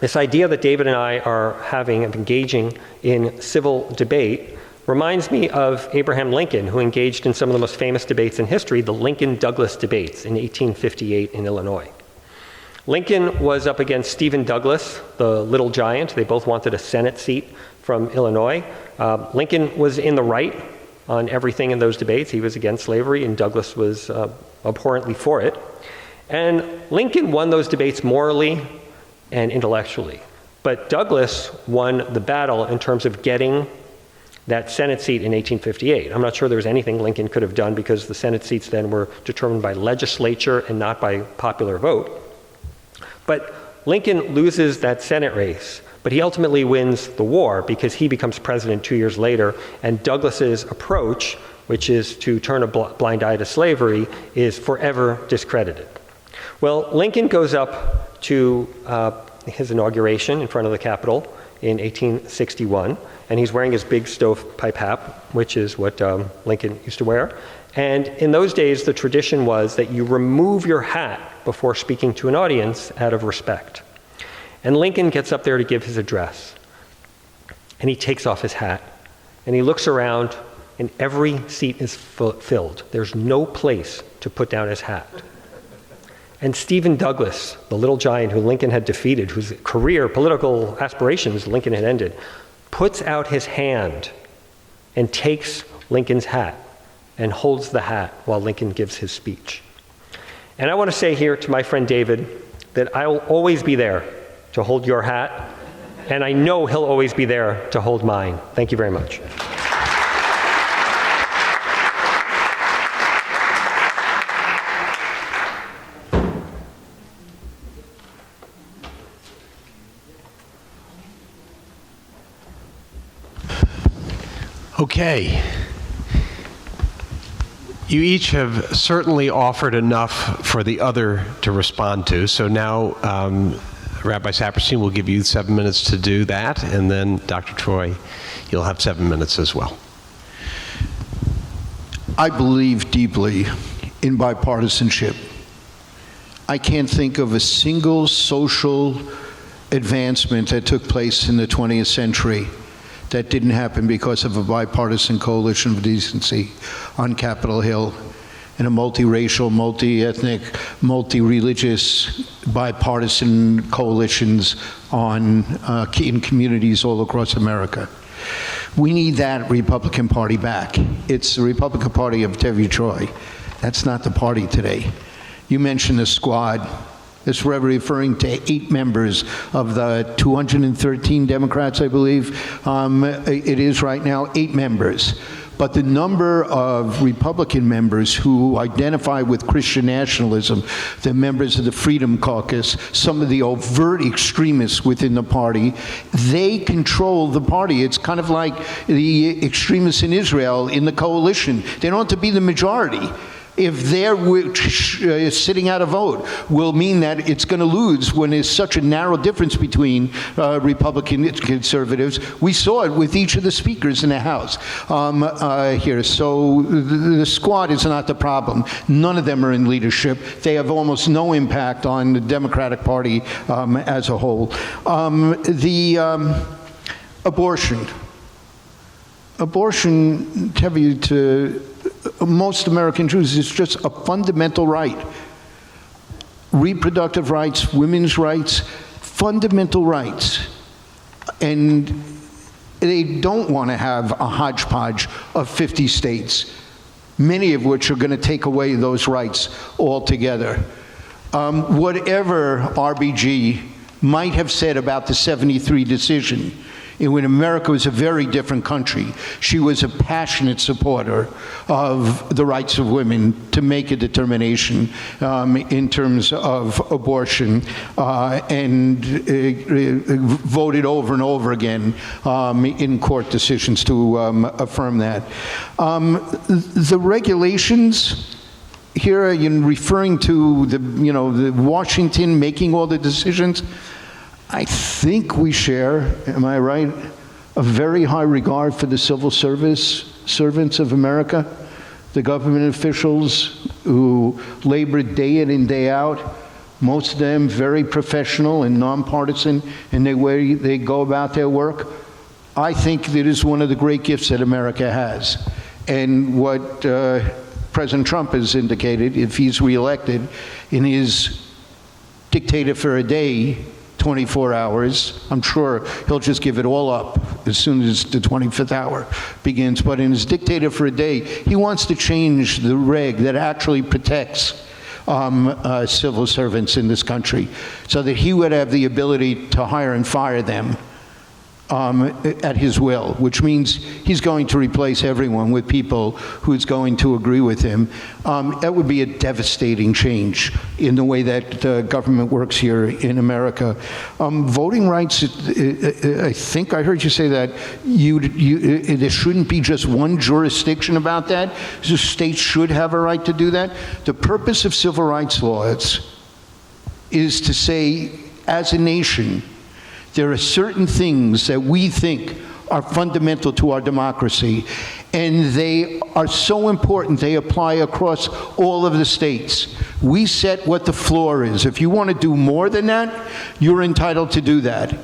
this idea that David and I are having of engaging in civil debate reminds me of Abraham Lincoln, who engaged in some of the most famous debates in history, the Lincoln-Douglas debates in 1858 in Illinois. Lincoln was up against Stephen Douglas, the little giant. They both wanted a Senate seat from Illinois. Lincoln was in the right on everything in those debates. He was against slavery, and Douglas was abhorrently for it. And Lincoln won those debates morally and intellectually. But Douglas won the battle in terms of getting that Senate seat in 1858. I'm not sure there was anything Lincoln could have done because the Senate seats then were determined by legislature and not by popular vote. But Lincoln loses that Senate race, but he ultimately wins the war because he becomes president 2 years later, and Douglas's approach, which is to turn a blind eye to slavery, is forever discredited. Well, Lincoln goes up to his inauguration in front of the Capitol in 1861, and he's wearing his big stovepipe hat, which is what Lincoln used to wear. And in those days, the tradition was that you remove your hat before speaking to an audience out of respect. And Lincoln gets up there to give his address. And he takes off his hat. And he looks around, and every seat is filled. There's no place to put down his hat. And Stephen Douglas, the little giant who Lincoln had defeated, whose career, political aspirations Lincoln had ended, puts out his hand and takes Lincoln's hat and holds the hat while Lincoln gives his speech. And I want to say here to my friend David that I will always be there to hold your hat, and I know he'll always be there to hold mine. Thank you very much. Okay. You each have certainly offered enough for the other to respond to. So now Rabbi Saperstein will give you 7 minutes to do that, and then Dr. Troy, you'll have 7 minutes as well. I believe deeply in bipartisanship. I can't think of a single social advancement that took place in the 20th century that didn't happen because of a bipartisan coalition of decency on Capitol Hill and a multiracial, multi-ethnic, multi-religious, bipartisan coalitions in communities all across America. We need that Republican Party back. It's the Republican Party of Tevy Troy. That's not the party today. You mentioned the squad. It's referring to 8 members of the 213 Democrats, I believe. It is right now 8 members. But the number of Republican members who identify with Christian nationalism, the members of the Freedom Caucus, some of the overt extremists within the party, they control the party. It's kind of like the extremists in Israel in the coalition. They don't have to be the majority. If they're sitting out a vote, will mean that it's going to lose when there's such a narrow difference between Republican and conservatives. We saw it with each of the speakers in the House here. So the squad is not the problem. None of them are in leadership. They have almost no impact on the Democratic Party as a whole. Abortion, Tevi, to most American Jews, is just a fundamental right. Reproductive rights, women's rights, fundamental rights. And they don't want to have a hodgepodge of 50 states, many of which are going to take away those rights altogether. Whatever RBG might have said about the 73 decision, when America was a very different country, she was a passionate supporter of the rights of women to make a determination in terms of abortion, and voted over and over again in court decisions to affirm that. The regulations here, referring to the Washington making all the decisions, I think we share, am I right, a very high regard for the civil service servants of America, the government officials who labor day in and day out, most of them very professional and nonpartisan in the way they go about their work. I think that is one of the great gifts that America has. And what President Trump has indicated, if he's reelected, in his dictator for a day, 24 hours. I'm sure he'll just give it all up as soon as the 25th hour begins. But in his dictator for a day, he wants to change the reg that actually protects civil servants in this country so that he would have the ability to hire and fire them at his will, which means he's going to replace everyone with people who's going to agree with him. That would be a devastating change in the way that government works here in America. Voting rights, I think I heard you say that there shouldn't be just one jurisdiction about that. The states should have a right to do that. The purpose of civil rights laws is to say, as a nation, there are certain things that we think are fundamental to our democracy, and they are so important they apply across all of the states. We set what the floor is. If you want to do more than that, you're entitled to do that.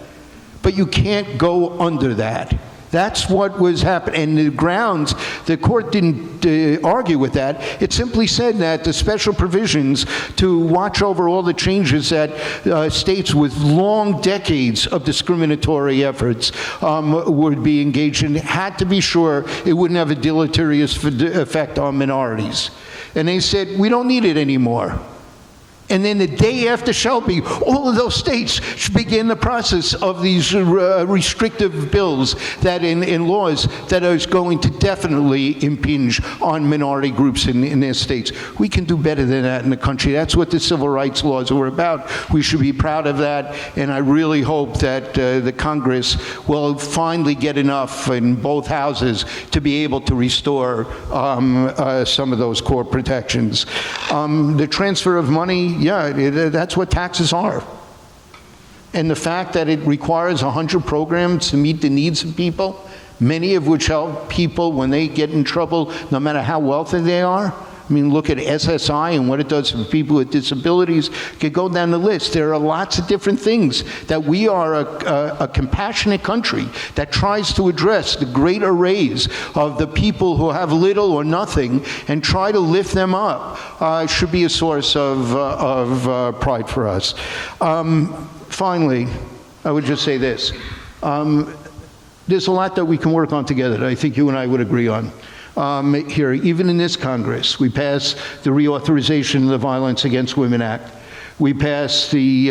But you can't go under that. That's what was happening. And the grounds, the court didn't argue with that. It simply said that the special provisions to watch over all the changes that states with long decades of discriminatory efforts would be engaged in had to be sure it wouldn't have a deleterious effect on minorities. And they said, we don't need it anymore. And then the day after Shelby, all of those states began the process of these restrictive bills that in laws that is going to definitely impinge on minority groups in their states. We can do better than that in the country. That's what the civil rights laws were about. We should be proud of that, and I really hope that the Congress will finally get enough in both houses to be able to restore some of those core protections. The transfer of money, yeah, that's what taxes are. And the fact that it requires 100 programs to meet the needs of people, many of which help people when they get in trouble, no matter how wealthy they are. I mean, look at SSI and what it does for people with disabilities. You could go down the list. There are lots of different things that we are a compassionate country that tries to address the great arrays of the people who have little or nothing and try to lift them up. Should be a source of pride for us. Finally, I would just say this. There's a lot that we can work on together that I think you and I would agree on. Here, even in this Congress, we passed the Reauthorization of the Violence Against Women Act. We passed the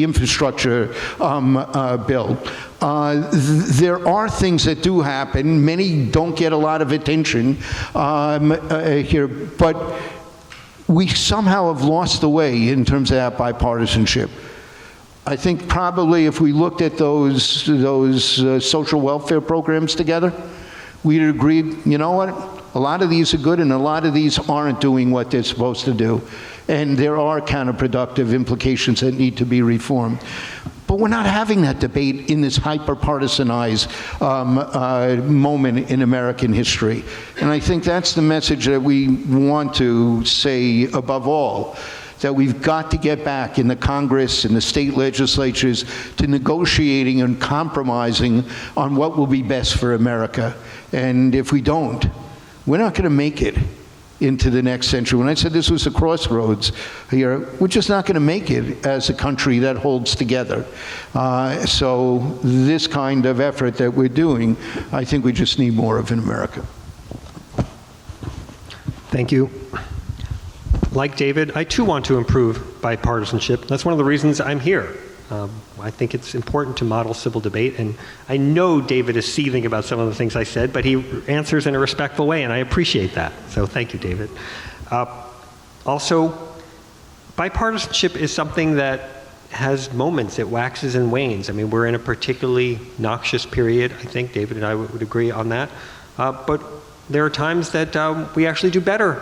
infrastructure bill. There are things that do happen. Many don't get a lot of attention here, but we somehow have lost the way in terms of that bipartisanship. I think probably if we looked at those social welfare programs together, we'd agree, you know what, a lot of these are good and a lot of these aren't doing what they're supposed to do. And there are counterproductive implications that need to be reformed. But we're not having that debate in this hyper-partisanized moment in American history. And I think that's the message that we want to say above all, that we've got to get back in the Congress and the state legislatures to negotiating and compromising on what will be best for America. And if we don't, we're not going to make it into the next century. When I said this was a crossroads here, we're just not going to make it as a country that holds together. So this kind of effort that we're doing, I think we just need more of in America. Thank you. Like David, I too want to improve bipartisanship. That's one of the reasons I'm here. I think it's important to model civil debate, and I know David is seething about some of the things I said, but he answers in a respectful way, and I appreciate that. So thank you, David. Also, bipartisanship is something that has moments. It waxes and wanes. I mean, we're in a particularly noxious period. I think David and I would agree on that. But there are times that we actually do better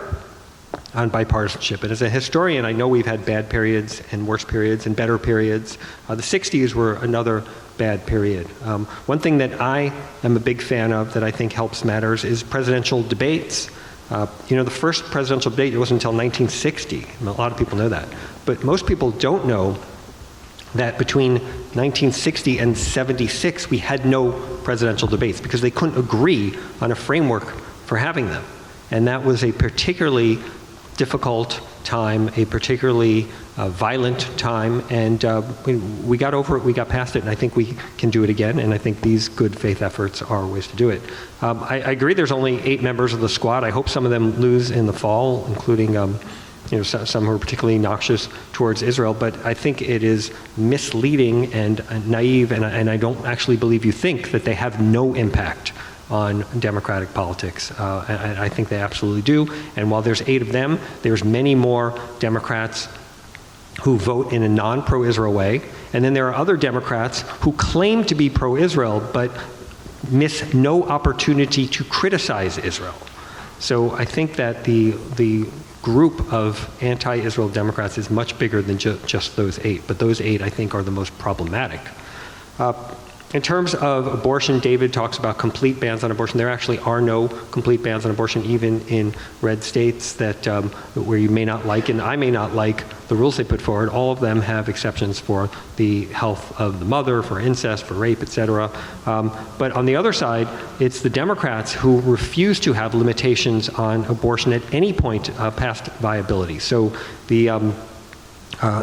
on bipartisanship. And as a historian, I know we've had bad periods and worse periods and better periods. The 60s were another bad period. One thing that I am a big fan of that I think helps matters is presidential debates. You know, the first presidential debate, it wasn't until 1960. A lot of people know that. But most people don't know that between 1960 and 76, we had no presidential debates because they couldn't agree on a framework for having them. And that was a particularly difficult time, a particularly violent time, and we got over it, we got past it, and I think we can do it again, and I think these good faith efforts are ways to do it. I agree there's only 8 members of the squad. I hope some of them lose in the fall, including you know, some who are particularly noxious towards Israel, but I think it is misleading and naive, and I don't actually believe you think that they have no impact on democratic politics. I think they absolutely do. And while there's 8 of them, there's many more Democrats who vote in a non-pro-Israel way. And then there are other Democrats who claim to be pro-Israel, but miss no opportunity to criticize Israel. So I think that the group of anti-Israel Democrats is much bigger than just those 8. But those 8, I think, are the most problematic. In terms of abortion, David talks about complete bans on abortion. There actually are no complete bans on abortion, even in red states that where you may not like, and I may not like the rules they put forward. All of them have exceptions for the health of the mother, for incest, for rape, etc. But on the other side, it's the Democrats who refuse to have limitations on abortion at any point past viability. So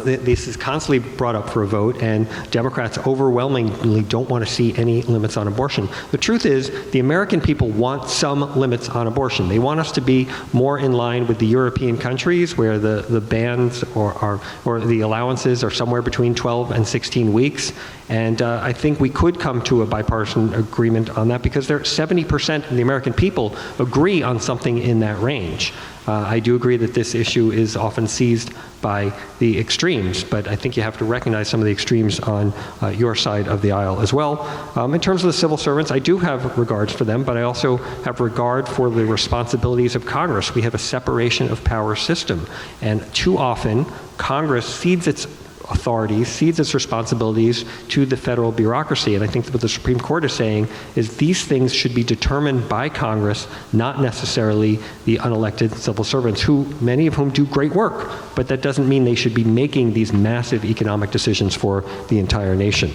this is constantly brought up for a vote, and Democrats overwhelmingly don't want to see any limits on abortion. The truth is, the American people want some limits on abortion. They want us to be more in line with the European countries, where the bans or the allowances are somewhere between 12 and 16 weeks. And I think we could come to a bipartisan agreement on that, because 70% of the American people agree on something in that range. I do agree that this issue is often seized by the extremes, but I think you have to recognize some of the extremes on your side of the aisle as well. In terms of the civil servants, I do have regards for them, but I also have regard for the responsibilities of Congress. We have a separation of powers system, and too often Congress cedes its authorities, cedes its responsibilities to the federal bureaucracy. And I think what the Supreme Court is saying is these things should be determined by Congress, not necessarily the unelected civil servants, who many of whom do great work, but that doesn't mean they should be making these massive economic decisions for the entire nation.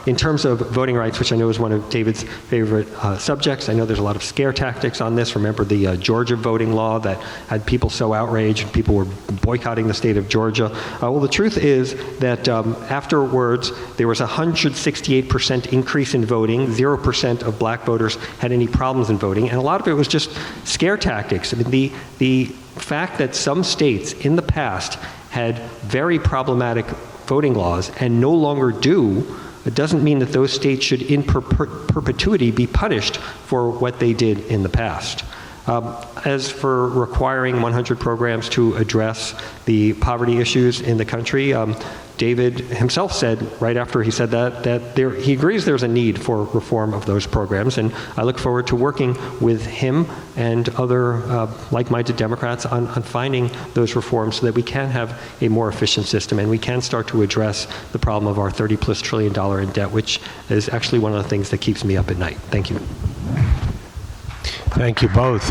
In terms of voting rights, which I know is one of David's favorite subjects, I know there's a lot of scare tactics on this. Remember the Georgia voting law that had people so outraged, and people were boycotting the state of Georgia. Well, the truth is that afterwards, there was a 168% increase in voting. 0% of black voters had any problems in voting, and a lot of it was just scare tactics. I mean, the fact that some states in the past had very problematic voting laws and no longer do, it doesn't mean that those states should in perpetuity be punished for what they did in the past. As for requiring 100 programs to address the poverty issues in the country, David himself said, right after he said that he agrees there's a need for reform of those programs, and I look forward to working with him and other like-minded Democrats on finding those reforms so that we can have a more efficient system and we can start to address the problem of our $30+ trillion in debt, which is actually one of the things that keeps me up at night. Thank you. Thank you both.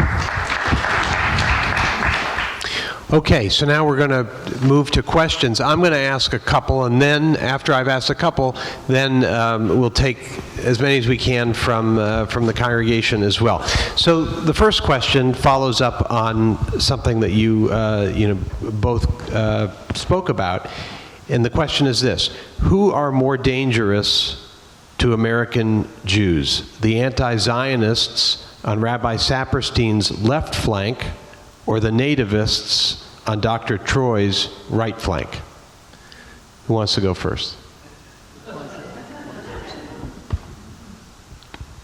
Okay, so now we're going to move to questions. I'm going to ask a couple, and then after I've asked a couple, then we'll take as many as we can from the congregation as well. So the first question follows up on something that you both spoke about, and the question is this: who are more dangerous to American Jews, the anti-Zionists on Rabbi Saperstein's left flank, or the nativists on Dr. Troy's right flank? Who wants to go first?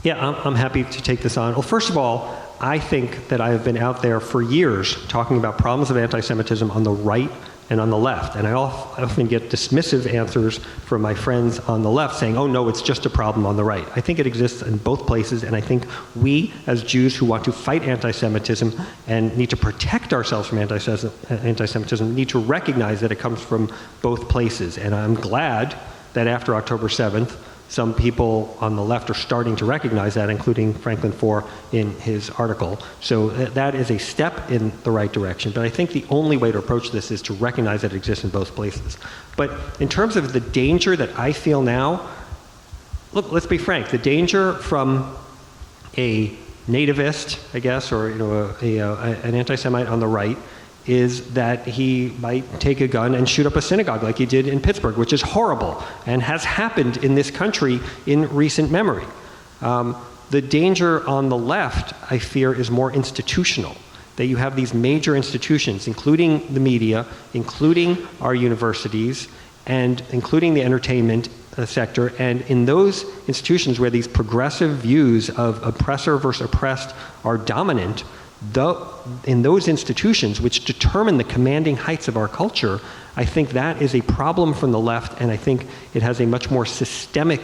Yeah, I'm happy to take this on. Well, first of all, I think that I have been out there for years talking about problems of anti-Semitism on the right and on the left. And I often get dismissive answers from my friends on the left saying, oh no, it's just a problem on the right. I think it exists in both places, and I think we as Jews who want to fight anti-Semitism and need to protect ourselves from anti-Semitism need to recognize that it comes from both places. And I'm glad that after October 7th, some people on the left are starting to recognize that, including Franklin Foer in his article. So that is a step in the right direction. But I think the only way to approach this is to recognize that it exists in both places. But in terms of the danger that I feel now, look, let's be frank. The danger from a nativist, I guess, or an anti-Semite on the right is that he might take a gun and shoot up a synagogue like he did in Pittsburgh, which is horrible and has happened in this country in recent memory. The danger on the left, I fear, is more institutional, that you have these major institutions, including the media, including our universities, and including the entertainment sector, and in those institutions where these progressive views of oppressor versus oppressed are dominant, in those institutions which determine the commanding heights of our culture, I think that is a problem from the left, and I think it has a much more systemic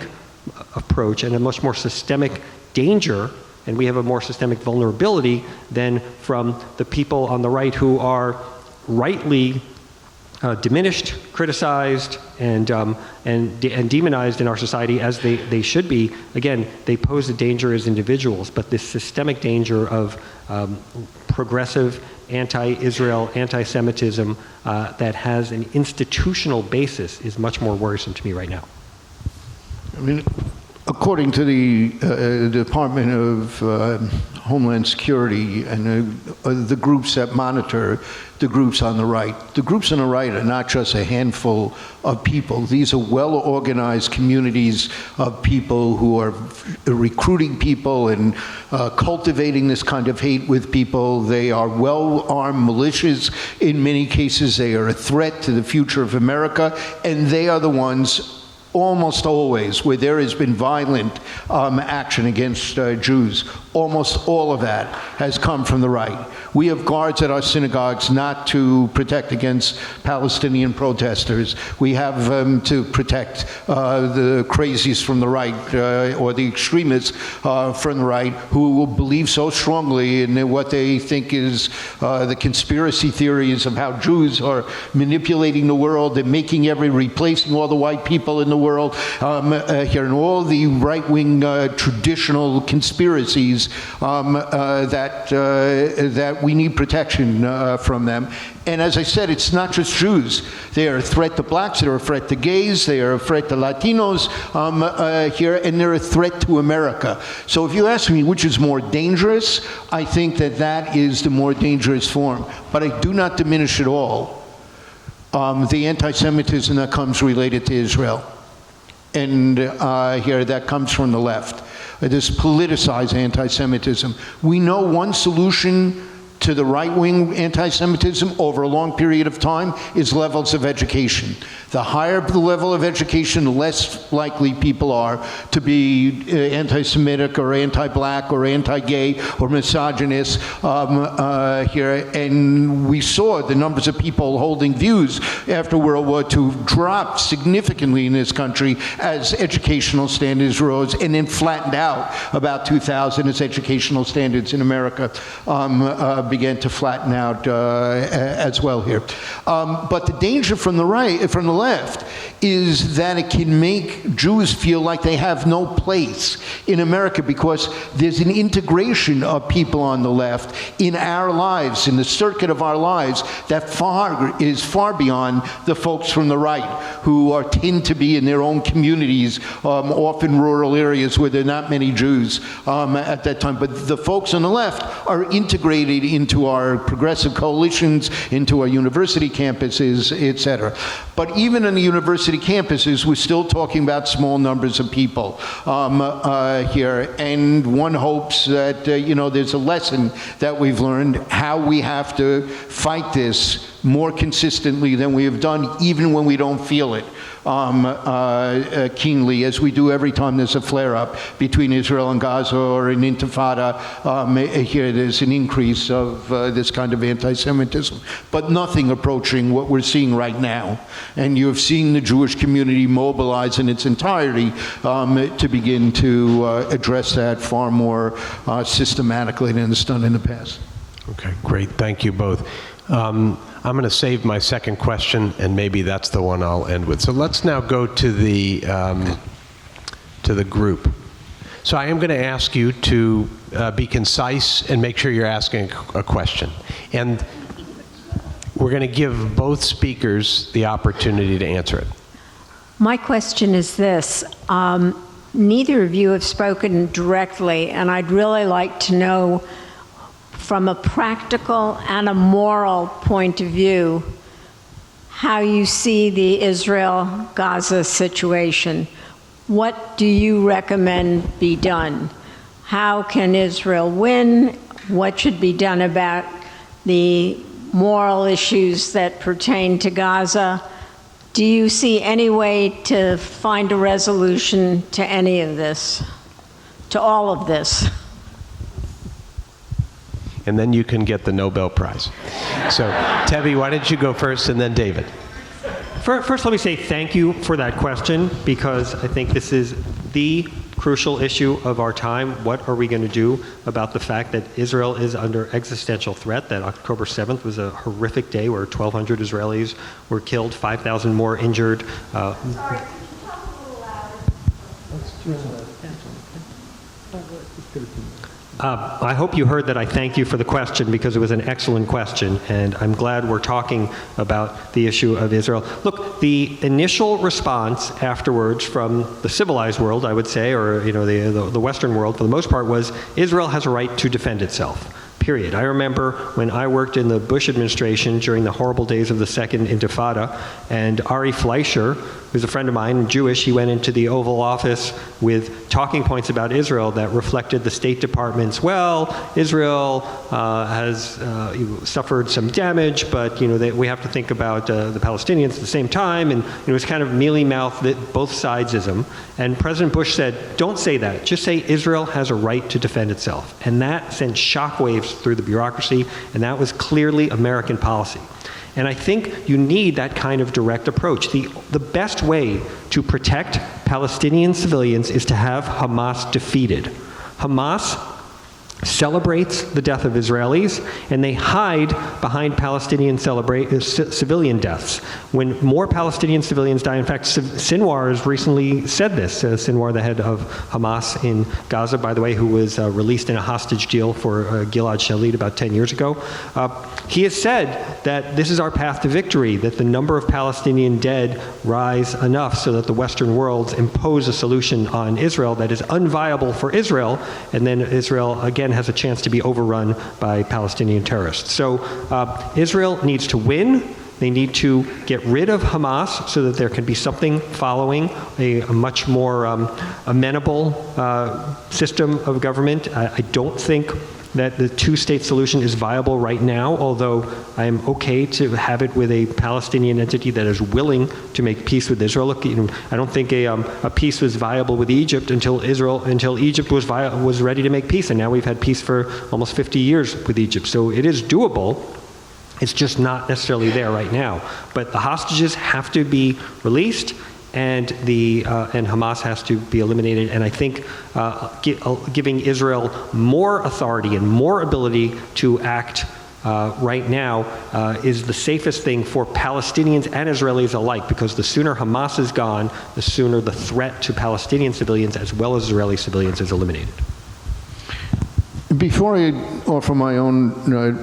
approach and a much more systemic danger, and we have a more systemic vulnerability than from the people on the right who are rightly diminished, criticized, and demonized in our society as they should be. Again, they pose a danger as individuals, but this systemic danger of progressive anti-Israel, anti-Semitism that has an institutional basis is much more worrisome to me right now. I mean, according to the Department of Homeland Security and the groups that monitor the groups on the right are not just a handful of people. These are well-organized communities of people who are recruiting people and cultivating this kind of hate with people. They are well-armed militias. In many cases, they are a threat to the future of America, and they are the ones almost always where there has been violent action against Jews. Almost all of that has come from the right. We have guards at our synagogues not to protect against Palestinian protesters. We have to protect the crazies from the right or the extremists from the right who will believe so strongly in what they think is the conspiracy theories of how Jews are manipulating the world and replacing all the white people in the world here, and all the right-wing traditional conspiracies that we need protection from them. And as I said, it's not just Jews. They are a threat to blacks, they're a threat to gays, they are a threat to Latinos here, and they're a threat to America. So if you ask me which is more dangerous, I think that is the more dangerous form. But I do not diminish at all the anti-Semitism that comes related to Israel. And here, that comes from the left. This politicized anti-Semitism. We know one solution to the right-wing anti-Semitism over a long period of time is levels of education. The higher the level of education, the less likely people are to be anti-Semitic or anti-black or anti-gay or misogynist here. And we saw the numbers of people holding views after World War II drop significantly in this country as educational standards rose, and then flattened out about 2000 as educational standards in America began to flatten out as well here. But the danger from the left is that it can make Jews feel like they have no place in America, because there's an integration of people on the left in our lives, in the circuit of our lives, that is far beyond the folks from the right, who tend to be in their own communities, often rural areas where there are not many Jews at that time. But the folks on the left are integrated into our progressive coalitions, into our university campuses, etc. But even in the university campuses, we're still talking about small numbers of people here. And one hopes that, there's a lesson that we've learned, how we have to fight this more consistently than we have done, even when we don't feel it keenly, as we do every time there's a flare-up between Israel and Gaza or an intifada. Here there's an increase of this kind of anti-Semitism, but nothing approaching what we're seeing right now. And you have seen the Jewish community mobilize in its entirety to begin to address that far more systematically than it's done in the past. Okay, great. Thank you both. I'm going to save my second question, and maybe that's the one I'll end with. So let's now go to the group. So I am going to ask you to be concise and make sure you're asking a question. And we're going to give both speakers the opportunity to answer it. My question is this. Neither of you have spoken directly, and I'd really like to know, from a practical and a moral point of view, how you see the Israel-Gaza situation. What do you recommend be done? How can Israel win? What should be done about the moral issues that pertain to Gaza? Do you see any way to find a resolution to any of this, to all of this? And then you can get the Nobel Prize. So, Tevy, why don't you go first, and then David? First, let me say thank you for that question, because I think this is the crucial issue of our time. What are we going to do about the fact that Israel is under existential threat, that October 7th was a horrific day where 1,200 Israelis were killed, 5,000 more injured. Sorry, could you talk a little louder? I hope you heard that I thank you for the question, because it was an excellent question, and I'm glad we're talking about the issue of Israel. Look, the initial response afterwards from the civilized world, I would say, or the Western world for the most part, was Israel has a right to defend itself. Period. I remember when I worked in the Bush administration during the horrible days of the Second Intifada, and Ari Fleischer, who's a friend of mine, Jewish, he went into the Oval Office with talking points about Israel that reflected the State Department's, well, Israel has suffered some damage, but we have to think about the Palestinians at the same time, and it was kind of mealy-mouthed, both sidesism. And President Bush said, don't say that, just say Israel has a right to defend itself. And that sent shockwaves through the bureaucracy, and that was clearly American policy. And I think you need that kind of direct approach. The best way to protect Palestinian civilians is to have Hamas defeated. Hamas celebrates the death of Israelis, and they hide behind Palestinian civilian deaths. When more Palestinian civilians die, in fact, Sinwar has recently said this. Sinwar, the head of Hamas in Gaza, by the way, who was released in a hostage deal for Gilad Shalit about 10 years ago, he has said that this is our path to victory, that the number of Palestinian dead rise enough so that the Western world impose a solution on Israel that is unviable for Israel, and then Israel, again, has a chance to be overrun by Palestinian terrorists. So Israel needs to win. They need to get rid of Hamas so that there can be something following a much more amenable system of government. I don't think that the two-state solution is viable right now, although I am okay to have it with a Palestinian entity that is willing to make peace with Israel. Look, I don't think a peace was viable with Egypt until Egypt was ready to make peace, and now we've had peace for almost 50 years with Egypt. So it is doable. It's just not necessarily there right now. But the hostages have to be released, and Hamas has to be eliminated. And I think giving Israel more authority and more ability to act right now is the safest thing for Palestinians and Israelis alike, because the sooner Hamas is gone, the sooner the threat to Palestinian civilians as well as Israeli civilians is eliminated. Before I offer my own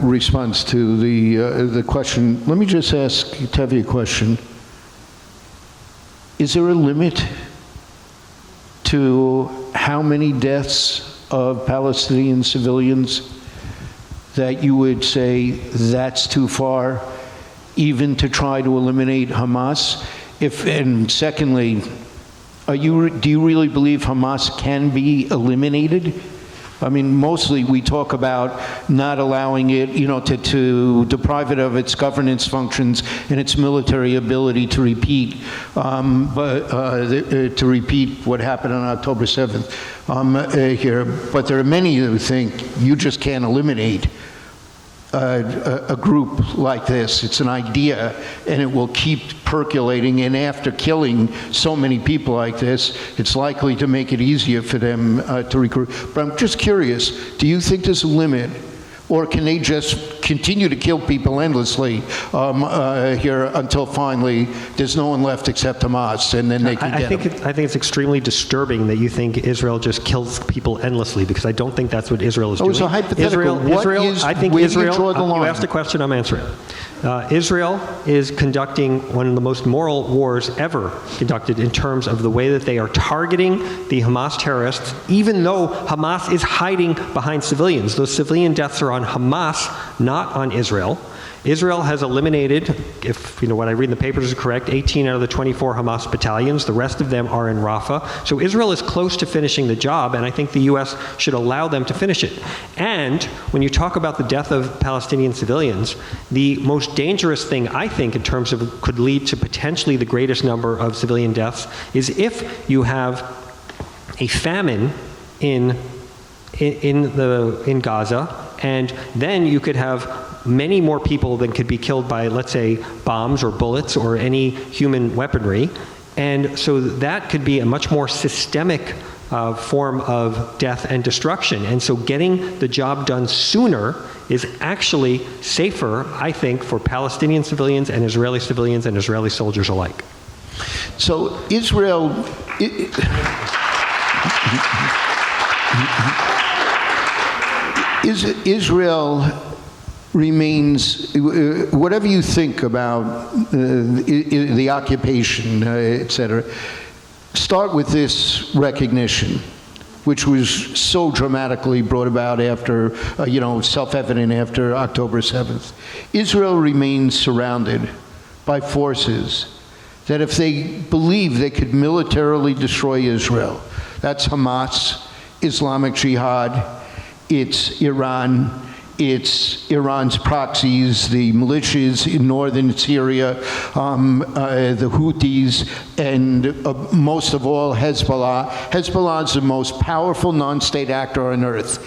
response to the question, let me just ask Tevy a question. Is there a limit to how many deaths of Palestinian civilians that you would say that's too far, even to try to eliminate Hamas? And secondly, do you really believe Hamas can be eliminated? I mean, mostly we talk about not allowing it, to deprive it of its governance functions and its military ability to repeat, to repeat what happened on October 7th here. But there are many who think you just can't eliminate a group like this. It's an idea, and it will keep percolating, and after killing so many people like this, it's likely to make it easier for them to recruit. But I'm just curious, do you think there's a limit, or can they just continue to kill people endlessly here until finally there's no one left except Hamas, and then they can get them? I think it's extremely disturbing that you think Israel just kills people endlessly, because I don't think that's what Israel is doing. It's a hypothetical. Where do you draw the line? You asked a question, I'm answering. Israel is conducting one of the most moral wars ever conducted in terms of the way that they are targeting the Hamas terrorists, even though Hamas is hiding behind civilians. Those civilian deaths are on Hamas, not on Israel. Israel has eliminated, if what I read in the papers is correct, 18 out of the 24 Hamas battalions. The rest of them are in Rafah. So Israel is close to finishing the job, and I think the U.S. should allow them to finish it. And when you talk about the death of Palestinian civilians, the most dangerous thing, I think, in terms of could lead to potentially the greatest number of civilian deaths, is if you have a famine in Gaza, and then you could have many more people than could be killed by, let's say, bombs or bullets or any human weaponry. And so that could be a much more systemic form of death and destruction. And so getting the job done sooner is actually safer, I think, for Palestinian civilians and Israeli soldiers alike. So Israel, Israel remains, whatever you think about the occupation, etc., start with this recognition, which was so dramatically brought about after, self-evident after October 7th. Israel remains surrounded by forces that if they believe they could militarily destroy Israel, that's Hamas, Islamic Jihad, it's Iran, it's Iran's proxies, the militias in northern Syria, the Houthis, and most of all, Hezbollah. Hezbollah is the most powerful non-state actor on earth.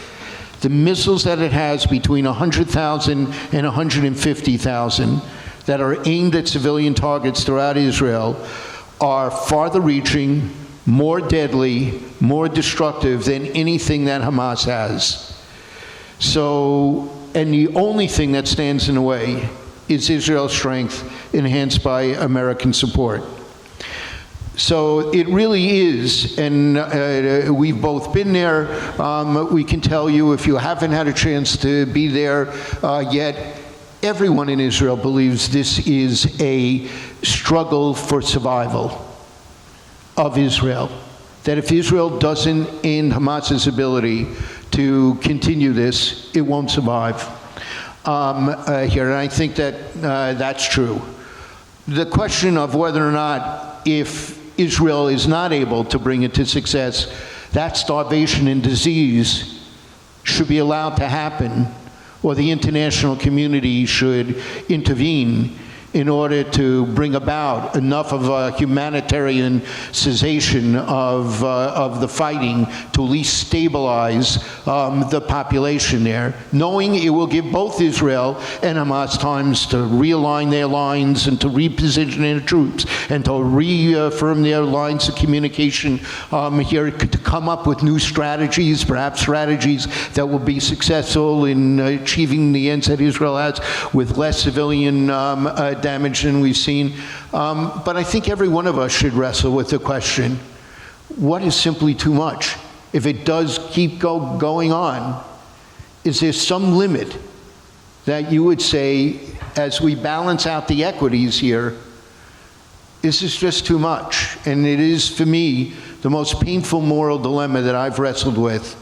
The missiles that it has, between 100,000 and 150,000, that are aimed at civilian targets throughout Israel, are farther reaching, more deadly, more destructive than anything that Hamas has. So, and the only thing that stands in the way is Israel's strength enhanced by American support. So it really is, and we've both been there. We can tell you, if you haven't had a chance to be there yet, everyone in Israel believes this is a struggle for survival of Israel. That if Israel doesn't end Hamas's ability to continue this, it won't survive here. And I think that that's true. The question of whether or not, if Israel is not able to bring it to success, that starvation and disease should be allowed to happen, or the international community should intervene in order to bring about enough of a humanitarian cessation of the fighting to at least stabilize the population there, knowing it will give both Israel and Hamas times to realign their lines and to reposition their troops and to reaffirm their lines of communication here, to come up with new strategies, perhaps strategies that will be successful in achieving the ends that Israel has with less civilian damage than we've seen. But I think every one of us should wrestle with the question, what is simply too much? If it does keep going on, is there some limit that you would say, as we balance out the equities here, this is just too much? And it is, for me, the most painful moral dilemma that I've wrestled with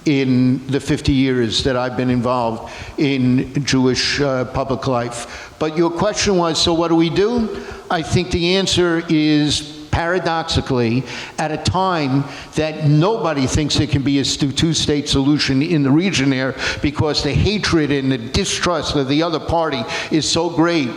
in the 50 years that I've been involved in Jewish public life. But your question was, so what do we do? I think the answer is, paradoxically, at a time that nobody thinks there can be a two-state solution in the region there, because the hatred and the distrust of the other party is so great,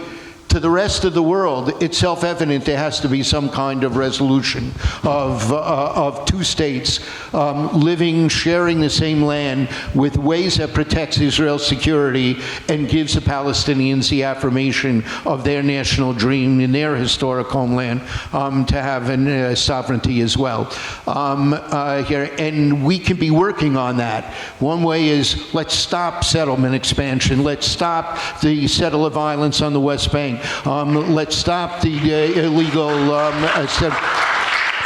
to the rest of the world, it's self-evident there has to be some kind of resolution of two states living, sharing the same land, with ways that protects Israel's security and gives the Palestinians the affirmation of their national dream in their historic homeland to have sovereignty as well here. And we can be working on that. One way is, let's stop settlement expansion. Let's stop the settler violence on the West Bank. Let's stop the illegal.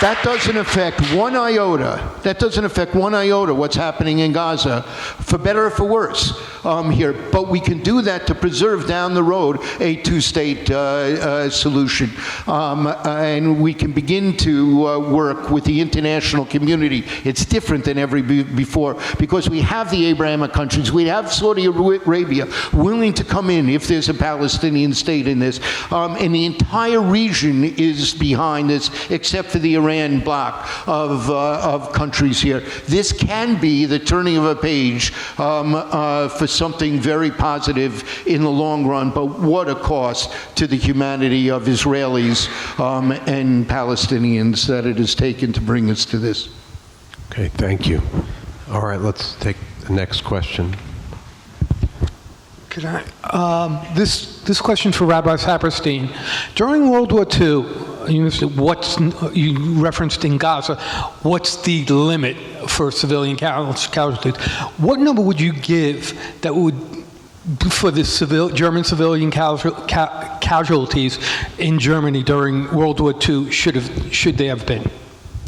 That doesn't affect one iota. That doesn't affect one iota what's happening in Gaza, for better or for worse here. But we can do that to preserve down the road a two-state solution. And we can begin to work with the international community. It's different than ever before, because we have the Abrahamic countries. We have Saudi Arabia willing to come in if there's a Palestinian state in this. And the entire region is behind this, except for the Iran bloc of countries here. This can be the turning of a page for something very positive in the long run, but what a cost to the humanity of Israelis and Palestinians that it has taken to bring us to this. Okay, thank you. All right, let's take the next question. Could I, this question for Rabbi Saperstein. During World War II, you referenced in Gaza, what's the limit for civilian casualties? What number would you give that would, for the German civilian casualties in Germany during World War II should they have been?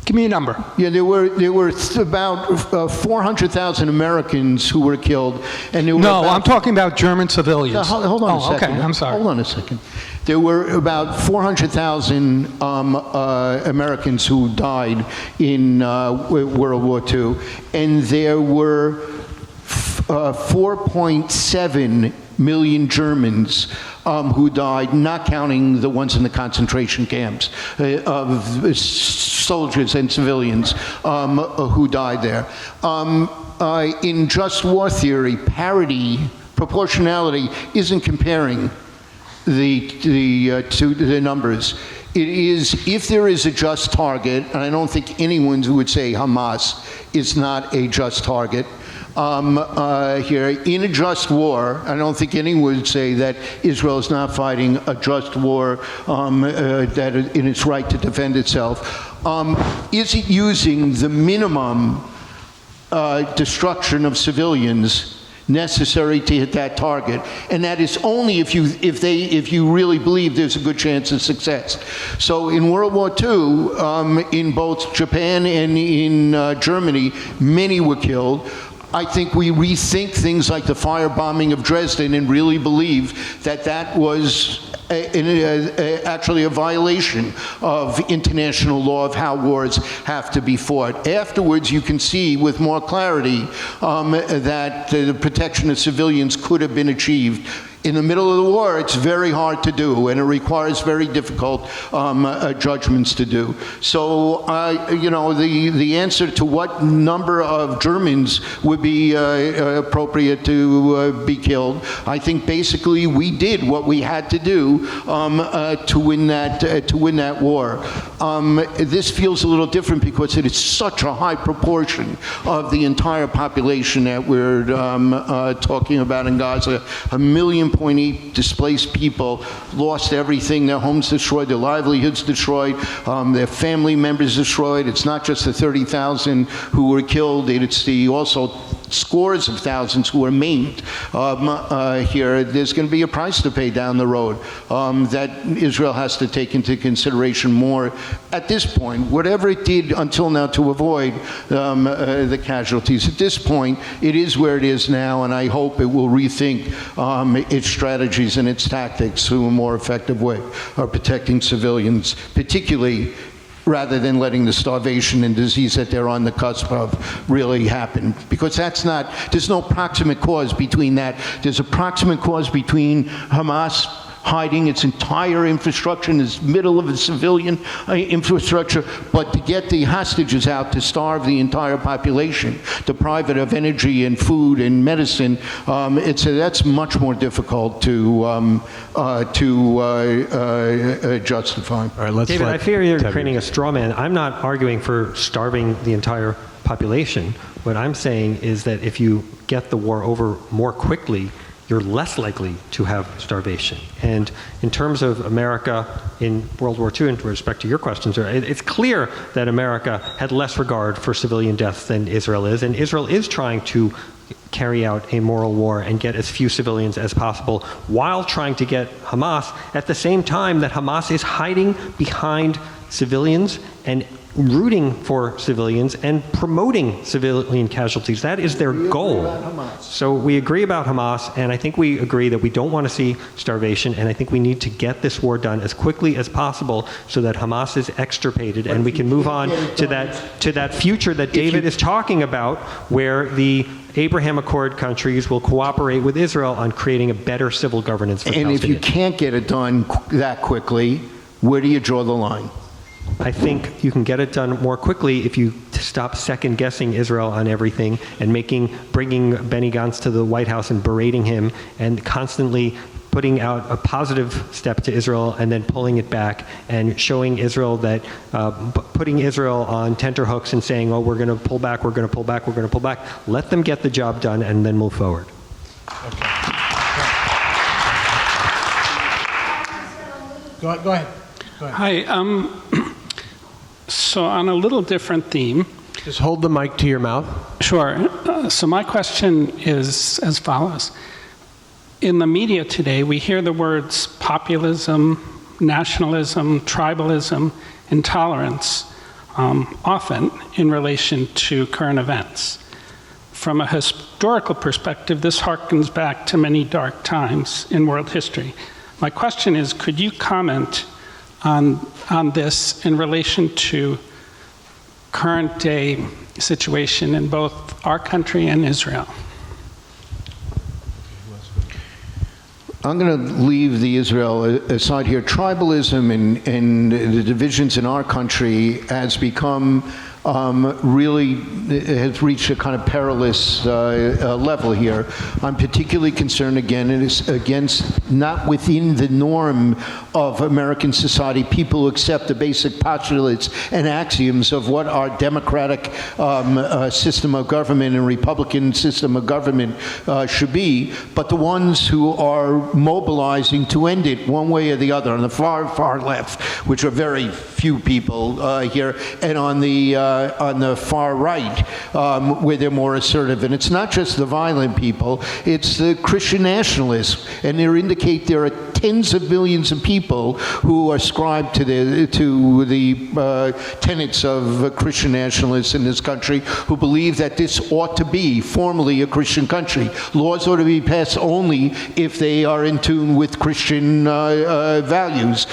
Give me a number. Yeah, there were about 400,000 Americans who were killed, and there were I'm talking about German civilians. Hold on a second. Okay, I'm sorry. Hold on a second. There were about 400,000 Americans who died in World War II, and there were 4.7 million Germans who died, not counting the ones in the concentration camps, of soldiers and civilians who died there. In just war theory, parity, proportionality isn't comparing the numbers. It is, if there is a just target, and I don't think anyone would say Hamas is not a just target, here, in a just war, I don't think anyone would say that Israel is not fighting a just war that in its right to defend itself. Is it using the minimum destruction of civilians necessary to hit that target? And that is only if you really believe there's a good chance of success. So in World War II, in both Japan and in Germany, many were killed. I think we rethink things like the firebombing of Dresden and really believe that that was actually a violation of international law of how wars have to be fought. Afterwards, you can see with more clarity that the protection of civilians could have been achieved. In the middle of the war, it's very hard to do, and it requires very difficult judgments to do. So, the answer to what number of Germans would be appropriate to be killed, I think basically we did what we had to do to win that war. This feels a little different because it is such a high proportion of the entire population that we're talking about in Gaza. 1.8 million displaced people, lost everything, their homes destroyed, their livelihoods destroyed, their family members destroyed. It's not just the 30,000 who were killed, it's the also scores of thousands who were maimed here. There's going to be a price to pay down the road that Israel has to take into consideration more at this point. Whatever it did until now to avoid the casualties, at this point, it is where it is now, and I hope it will rethink its strategies and its tactics to a more effective way of protecting civilians, particularly rather than letting the starvation and disease that they're on the cusp of really happen. Because there's no proximate cause between that. There's a proximate cause between Hamas hiding its entire infrastructure in the middle of a civilian infrastructure, but to get the hostages out to starve the entire population, deprive it of energy and food and medicine, that's much more difficult to justify. All right, David, I fear you're creating a straw man. I'm not arguing for starving the entire population. What I'm saying is that if you get the war over more quickly, you're less likely to have starvation. And in terms of America in World War II, and with respect to your questions, it's clear that America had less regard for civilian deaths than Israel is, and Israel is trying to carry out a moral war and get as few civilians as possible while trying to get Hamas at the same time that Hamas is hiding behind civilians and rooting for civilians and promoting civilian casualties. That is their goal. So we agree about Hamas, and I think we agree that we don't want to see starvation, and I think we need to get this war done as quickly as possible so that Hamas is extirpated and we can move on to that future that David is talking about, where the Abraham Accord countries will cooperate with Israel on creating a better civil governance for Palestinians. And if you can't get it done that quickly, where do you draw the line? I think you can get it done more quickly if you stop second-guessing Israel on everything and bringing Benny Gantz to the White House and berating him and constantly putting out a positive step to Israel and then pulling it back and showing Israel that, putting Israel on tenterhooks and saying, oh, we're going to pull back, we're going to pull back, we're going to pull back. Let them get the job done and then move forward. Okay. Go ahead. Hi. So on a little different theme. Just hold the mic to your mouth. Sure. So my question is as follows. In the media today, we hear the words populism, nationalism, tribalism, intolerance often in relation to current events. From a historical perspective, this harkens back to many dark times in world history. My question is, could you comment on this in relation to current day situation in both our country and Israel? I'm going to leave the Israel aside here. Tribalism and the divisions in our country has become really has reached a kind of perilous level here. I'm particularly concerned again, it is against not within the norm of American society, people who accept the basic postulates and axioms of what our democratic system of government and Republican system of government should be, but the ones who are mobilizing to end it one way or the other, on the far, far left, which are very few people here, and on the far right, where they're more assertive. And it's not just the violent people, it's the Christian nationalists. And they indicate there are tens of millions of people who ascribe to the tenets of Christian nationalists in this country, who believe that this ought to be formally a Christian country. Laws ought to be passed only if they are in tune with Christian values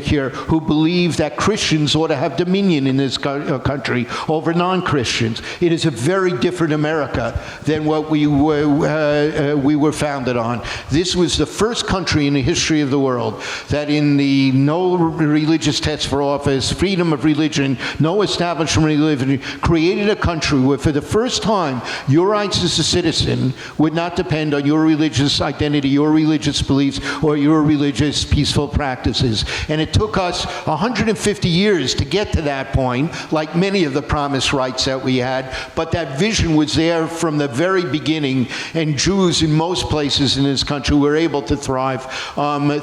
here, who believe that Christians ought to have dominion in this country over non-Christians. It is a very different America than what we were founded on. This was the first country in the history of the world that in the no religious test for office, freedom of religion, no establishment religion, created a country where for the first time your rights as a citizen would not depend on your religious identity, your religious beliefs, or your religious peaceful practices. And it took us 150 years to get to that point, like many of the promised rights that we had, but that vision was there from the very beginning, and Jews in most places in this country were able to thrive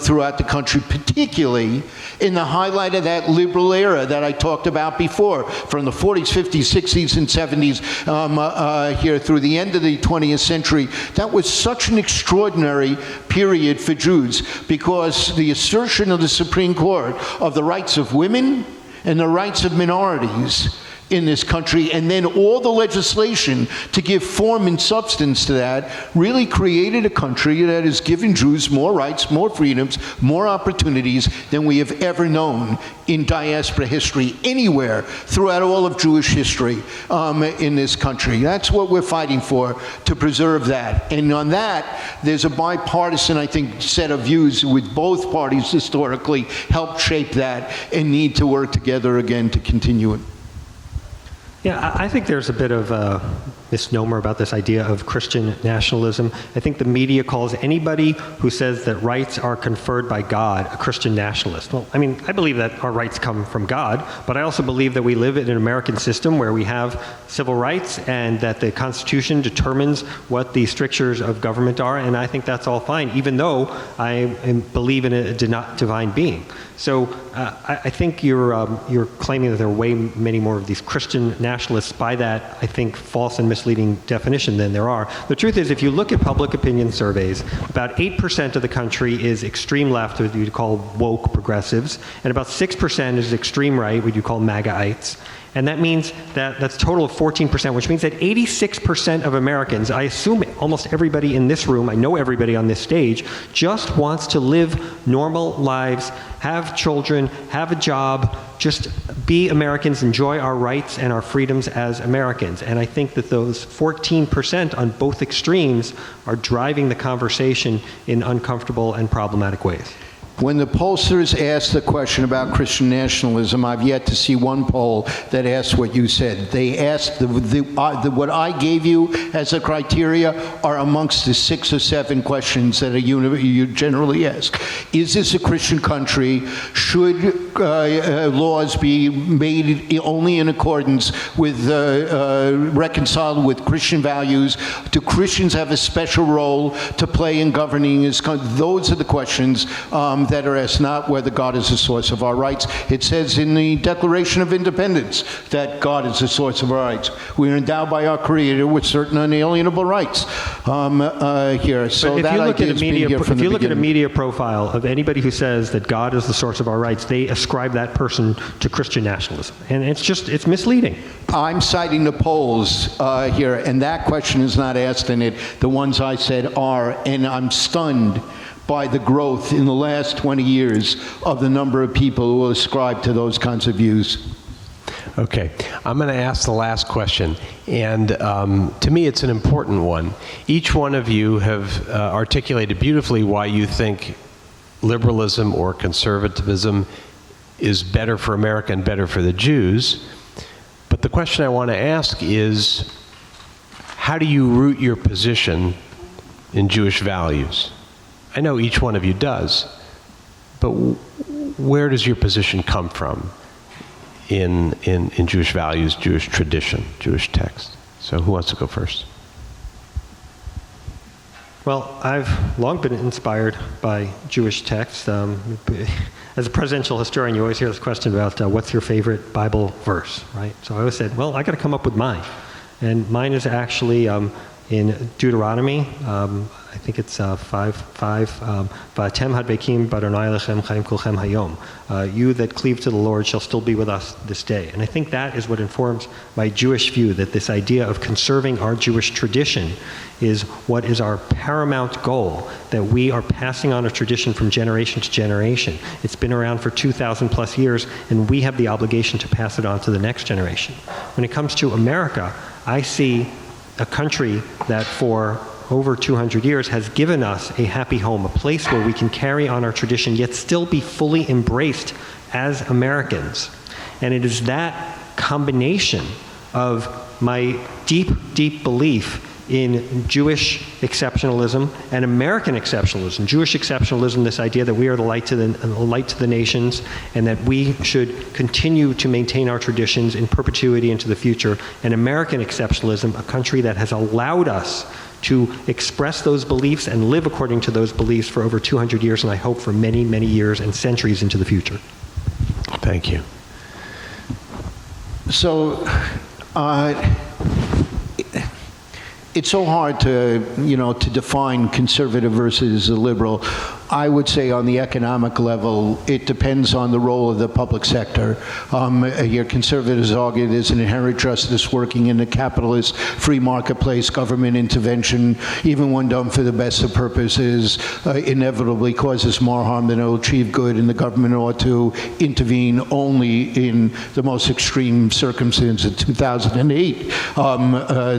throughout the country, particularly in the highlight of that liberal era that I talked about before, from the 40s, 50s, 60s, and 70s here through the end of the 20th century. That was such an extraordinary period for Jews, because the assertion of the Supreme Court of the rights of women and the rights of minorities in this country, and then all the legislation to give form and substance to that, really created a country that has given Jews more rights, more freedoms, more opportunities than we have ever known in diaspora history anywhere throughout all of Jewish history in this country. That's what we're fighting for, to preserve that. And on that, there's a bipartisan, I think, set of views with both parties historically helped shape that and need to work together again to continue it. Yeah, I think there's a bit of a misnomer about this idea of Christian nationalism. I think the media calls anybody who says that rights are conferred by God a Christian nationalist. Well, I mean, I believe that our rights come from God, but I also believe that we live in an American system where we have civil rights and that the Constitution determines what the strictures of government are, and I think that's all fine, even though I believe in a divine being. So I think you're claiming that there are way many more of these Christian nationalists by that, I think, false and misleading definition than there are. The truth is, if you look at public opinion surveys, about 8% of the country is extreme left, what you'd call woke progressives, and about 6% is extreme right, what you call MAGAites. And that means that that's a total of 14%, which means that 86% of Americans, I assume almost everybody in this room, I know everybody on this stage, just wants to live normal lives, have children, have a job, just be Americans, enjoy our rights and our freedoms as Americans. And I think that those 14% on both extremes are driving the conversation in uncomfortable and problematic ways. When the pollsters asked the question about Christian nationalism, I've yet to see one poll that asked what you said. They asked, what I gave you as a criteria are amongst the 6 or 7 questions that you generally ask. Is this a Christian country? Should laws be made only in accordance with, reconciled with Christian values? Do Christians have a special role to play in governing this country? Those are the questions that are asked not whether God is the source of our rights. It says in the Declaration of Independence that God is the source of our rights. We are endowed by our Creator with certain unalienable rights here. So if that you look idea at has been here from if the you look at a beginning. media profile of anybody who says that God is the source of our rights, they ascribe that person to Christian nationalism, and it's misleading. I'm citing the polls here, and that question is not asked in it. The ones I said are, and I'm stunned by the growth in the last 20 years of the number of people who ascribe to those kinds of views. Okay, I'm going to ask the last question, and to me it's an important one. Each one of you have articulated beautifully why you think liberalism or conservatism is better for America and better for the Jews. But the question I want to ask is, how do you root your position in Jewish values? I know each one of you does, but where does your position come from in Jewish values, Jewish tradition, Jewish text? So who wants to go first? Well, I've long been inspired by Jewish texts. As a presidential historian, you always hear this question about what's your favorite Bible verse, right? So I always said, well, I got to come up with mine. And mine is actually in Deuteronomy. I think it's 5:5. V'atem hadbekim b'Adonai lechem chaim kulchem hayom. You that cleave to the Lord shall still be with us this day. And I think that is what informs my Jewish view, that this idea of conserving our Jewish tradition is what is our paramount goal, that we are passing on a tradition from generation to generation. It's been around for 2,000 plus years, and we have the obligation to pass it on to the next generation. When it comes to America, I see a country that for over 200 years has given us a happy home, a place where we can carry on our tradition yet still be fully embraced as Americans. And it is that combination of my deep, deep belief in Jewish exceptionalism and American exceptionalism. Jewish exceptionalism, this idea that we are the light to the nations, and that we should continue to maintain our traditions in perpetuity into the future. And American exceptionalism, a country that has allowed us to express those beliefs and live according to those beliefs for over 200 years, and I hope for many, many years and centuries into the future. Thank you. So, it's so hard to define conservative versus liberal. I would say on the economic level, it depends on the role of the public sector. Your conservatives argue there's an inherent justice working in the capitalist free marketplace. Government intervention, even when done for the best of purposes, inevitably causes more harm than it will achieve good, and the government ought to intervene only in the most extreme circumstances of 2008,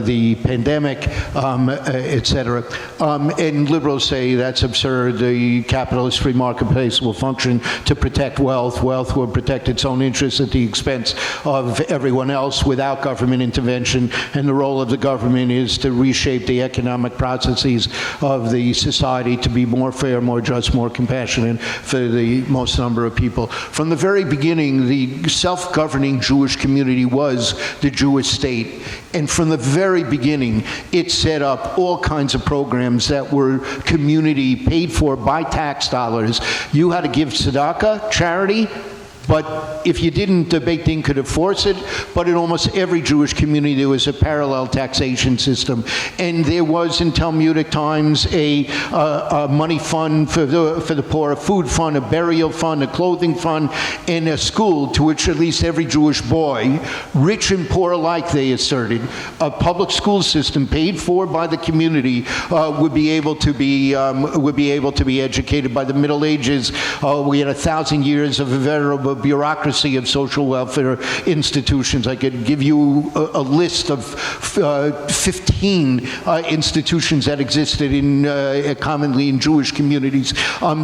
the pandemic, et cetera. And liberals say that's absurd. The capitalist free marketplace will function to protect wealth. Wealth will protect its own interests at the expense of everyone else without government intervention. And the role of the government is to reshape the economic processes of the society to be more fair, more just, more compassionate for the most number of people. From the very beginning, the self-governing Jewish community was the Jewish state. And from the very beginning, it set up all kinds of programs that were community paid for by tax dollars. You had to give tzedakah, charity, but if you didn't, the Beit Din could enforce it. But in almost every Jewish community, there was a parallel taxation system. And there was, in Talmudic times, a money fund for the poor, a food fund, a burial fund, a clothing fund, and a school to which at least every Jewish boy, rich and poor alike, they asserted, a public school system paid for by the community would be able to be educated. By the Middle Ages. We had 1,000 years of a veritable bureaucracy of social welfare institutions. I could give you a list of 15 institutions that existed commonly in Jewish communities.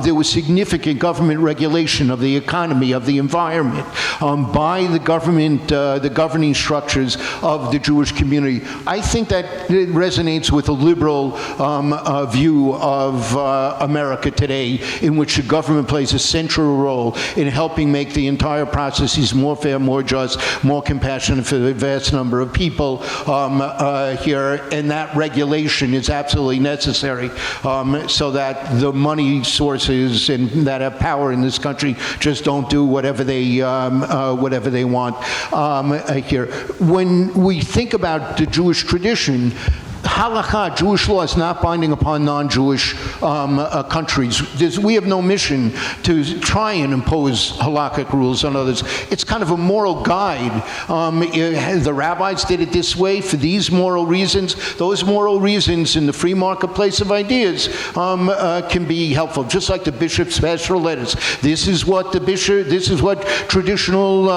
There was significant government regulation of the economy, of the environment, by the government, the governing structures of the Jewish community. I think that it resonates with a liberal view of America today, in which the government plays a central role in helping make the entire process is more fair, more just, more compassionate for the vast number of people here, and that regulation is absolutely necessary so that the money sources and that have power in this country just don't do whatever they want here. When we think about the Jewish tradition, halakha, Jewish law, is not binding upon non-Jewish countries. We have no mission to try and impose halakhic rules on others. It's kind of a moral guide. The rabbis did it this way for these moral reasons. Those moral reasons in the free marketplace of ideas can be helpful, just like the bishop's pastoral letters. This is what traditional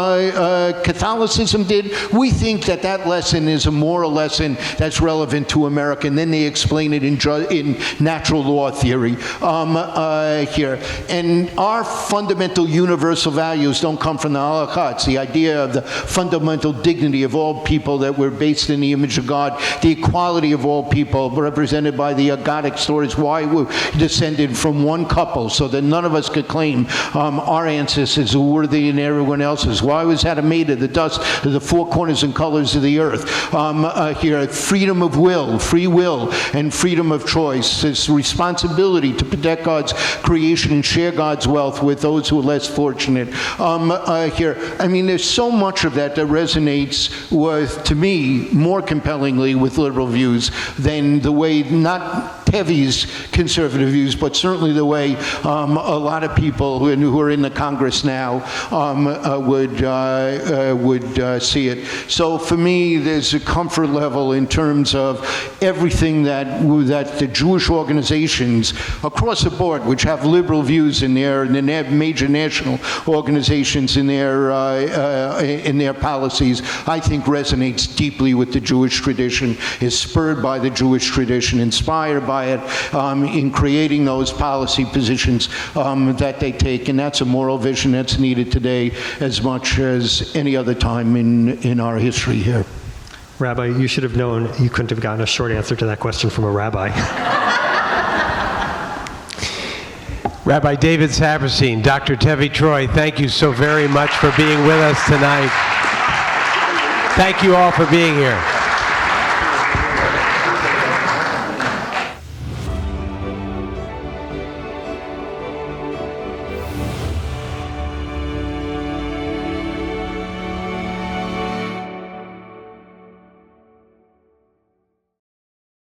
Catholicism did. We think that lesson is a moral lesson that's relevant to America, and then they explain it in natural law theory here. And our fundamental universal values don't come from the halakha. It's the idea of the fundamental dignity of all people, that we're based in the image of God, the equality of all people, represented by the agadic stories, why we're descended from one couple, so that none of us could claim our ancestors are worthy than everyone else's. Why was Adam made of the dust of the four corners and colors of the earth? Here, freedom of will, free will, and freedom of choice. This responsibility to protect God's creation and share God's wealth with those who are less fortunate. Here, I mean, there's so much of that resonates with, to me, more compellingly with liberal views than the way, not Tevi's conservative views, but certainly the way a lot of people who are in the Congress now would see it. So for me, there's a comfort level in terms of everything that the Jewish organizations across the board, which have liberal views in their major national organizations in their policies, I think resonates deeply with the Jewish tradition, is spurred by the Jewish tradition, inspired by it in creating those policy positions that they take, and that's a moral vision that's needed today as much as any other time in our history here. Rabbi, you should have known you couldn't have gotten a short answer to that question from a rabbi. Rabbi David Saperstein, Dr. Tevy Troy, thank you so very much for being with us tonight. Thank you all for being here.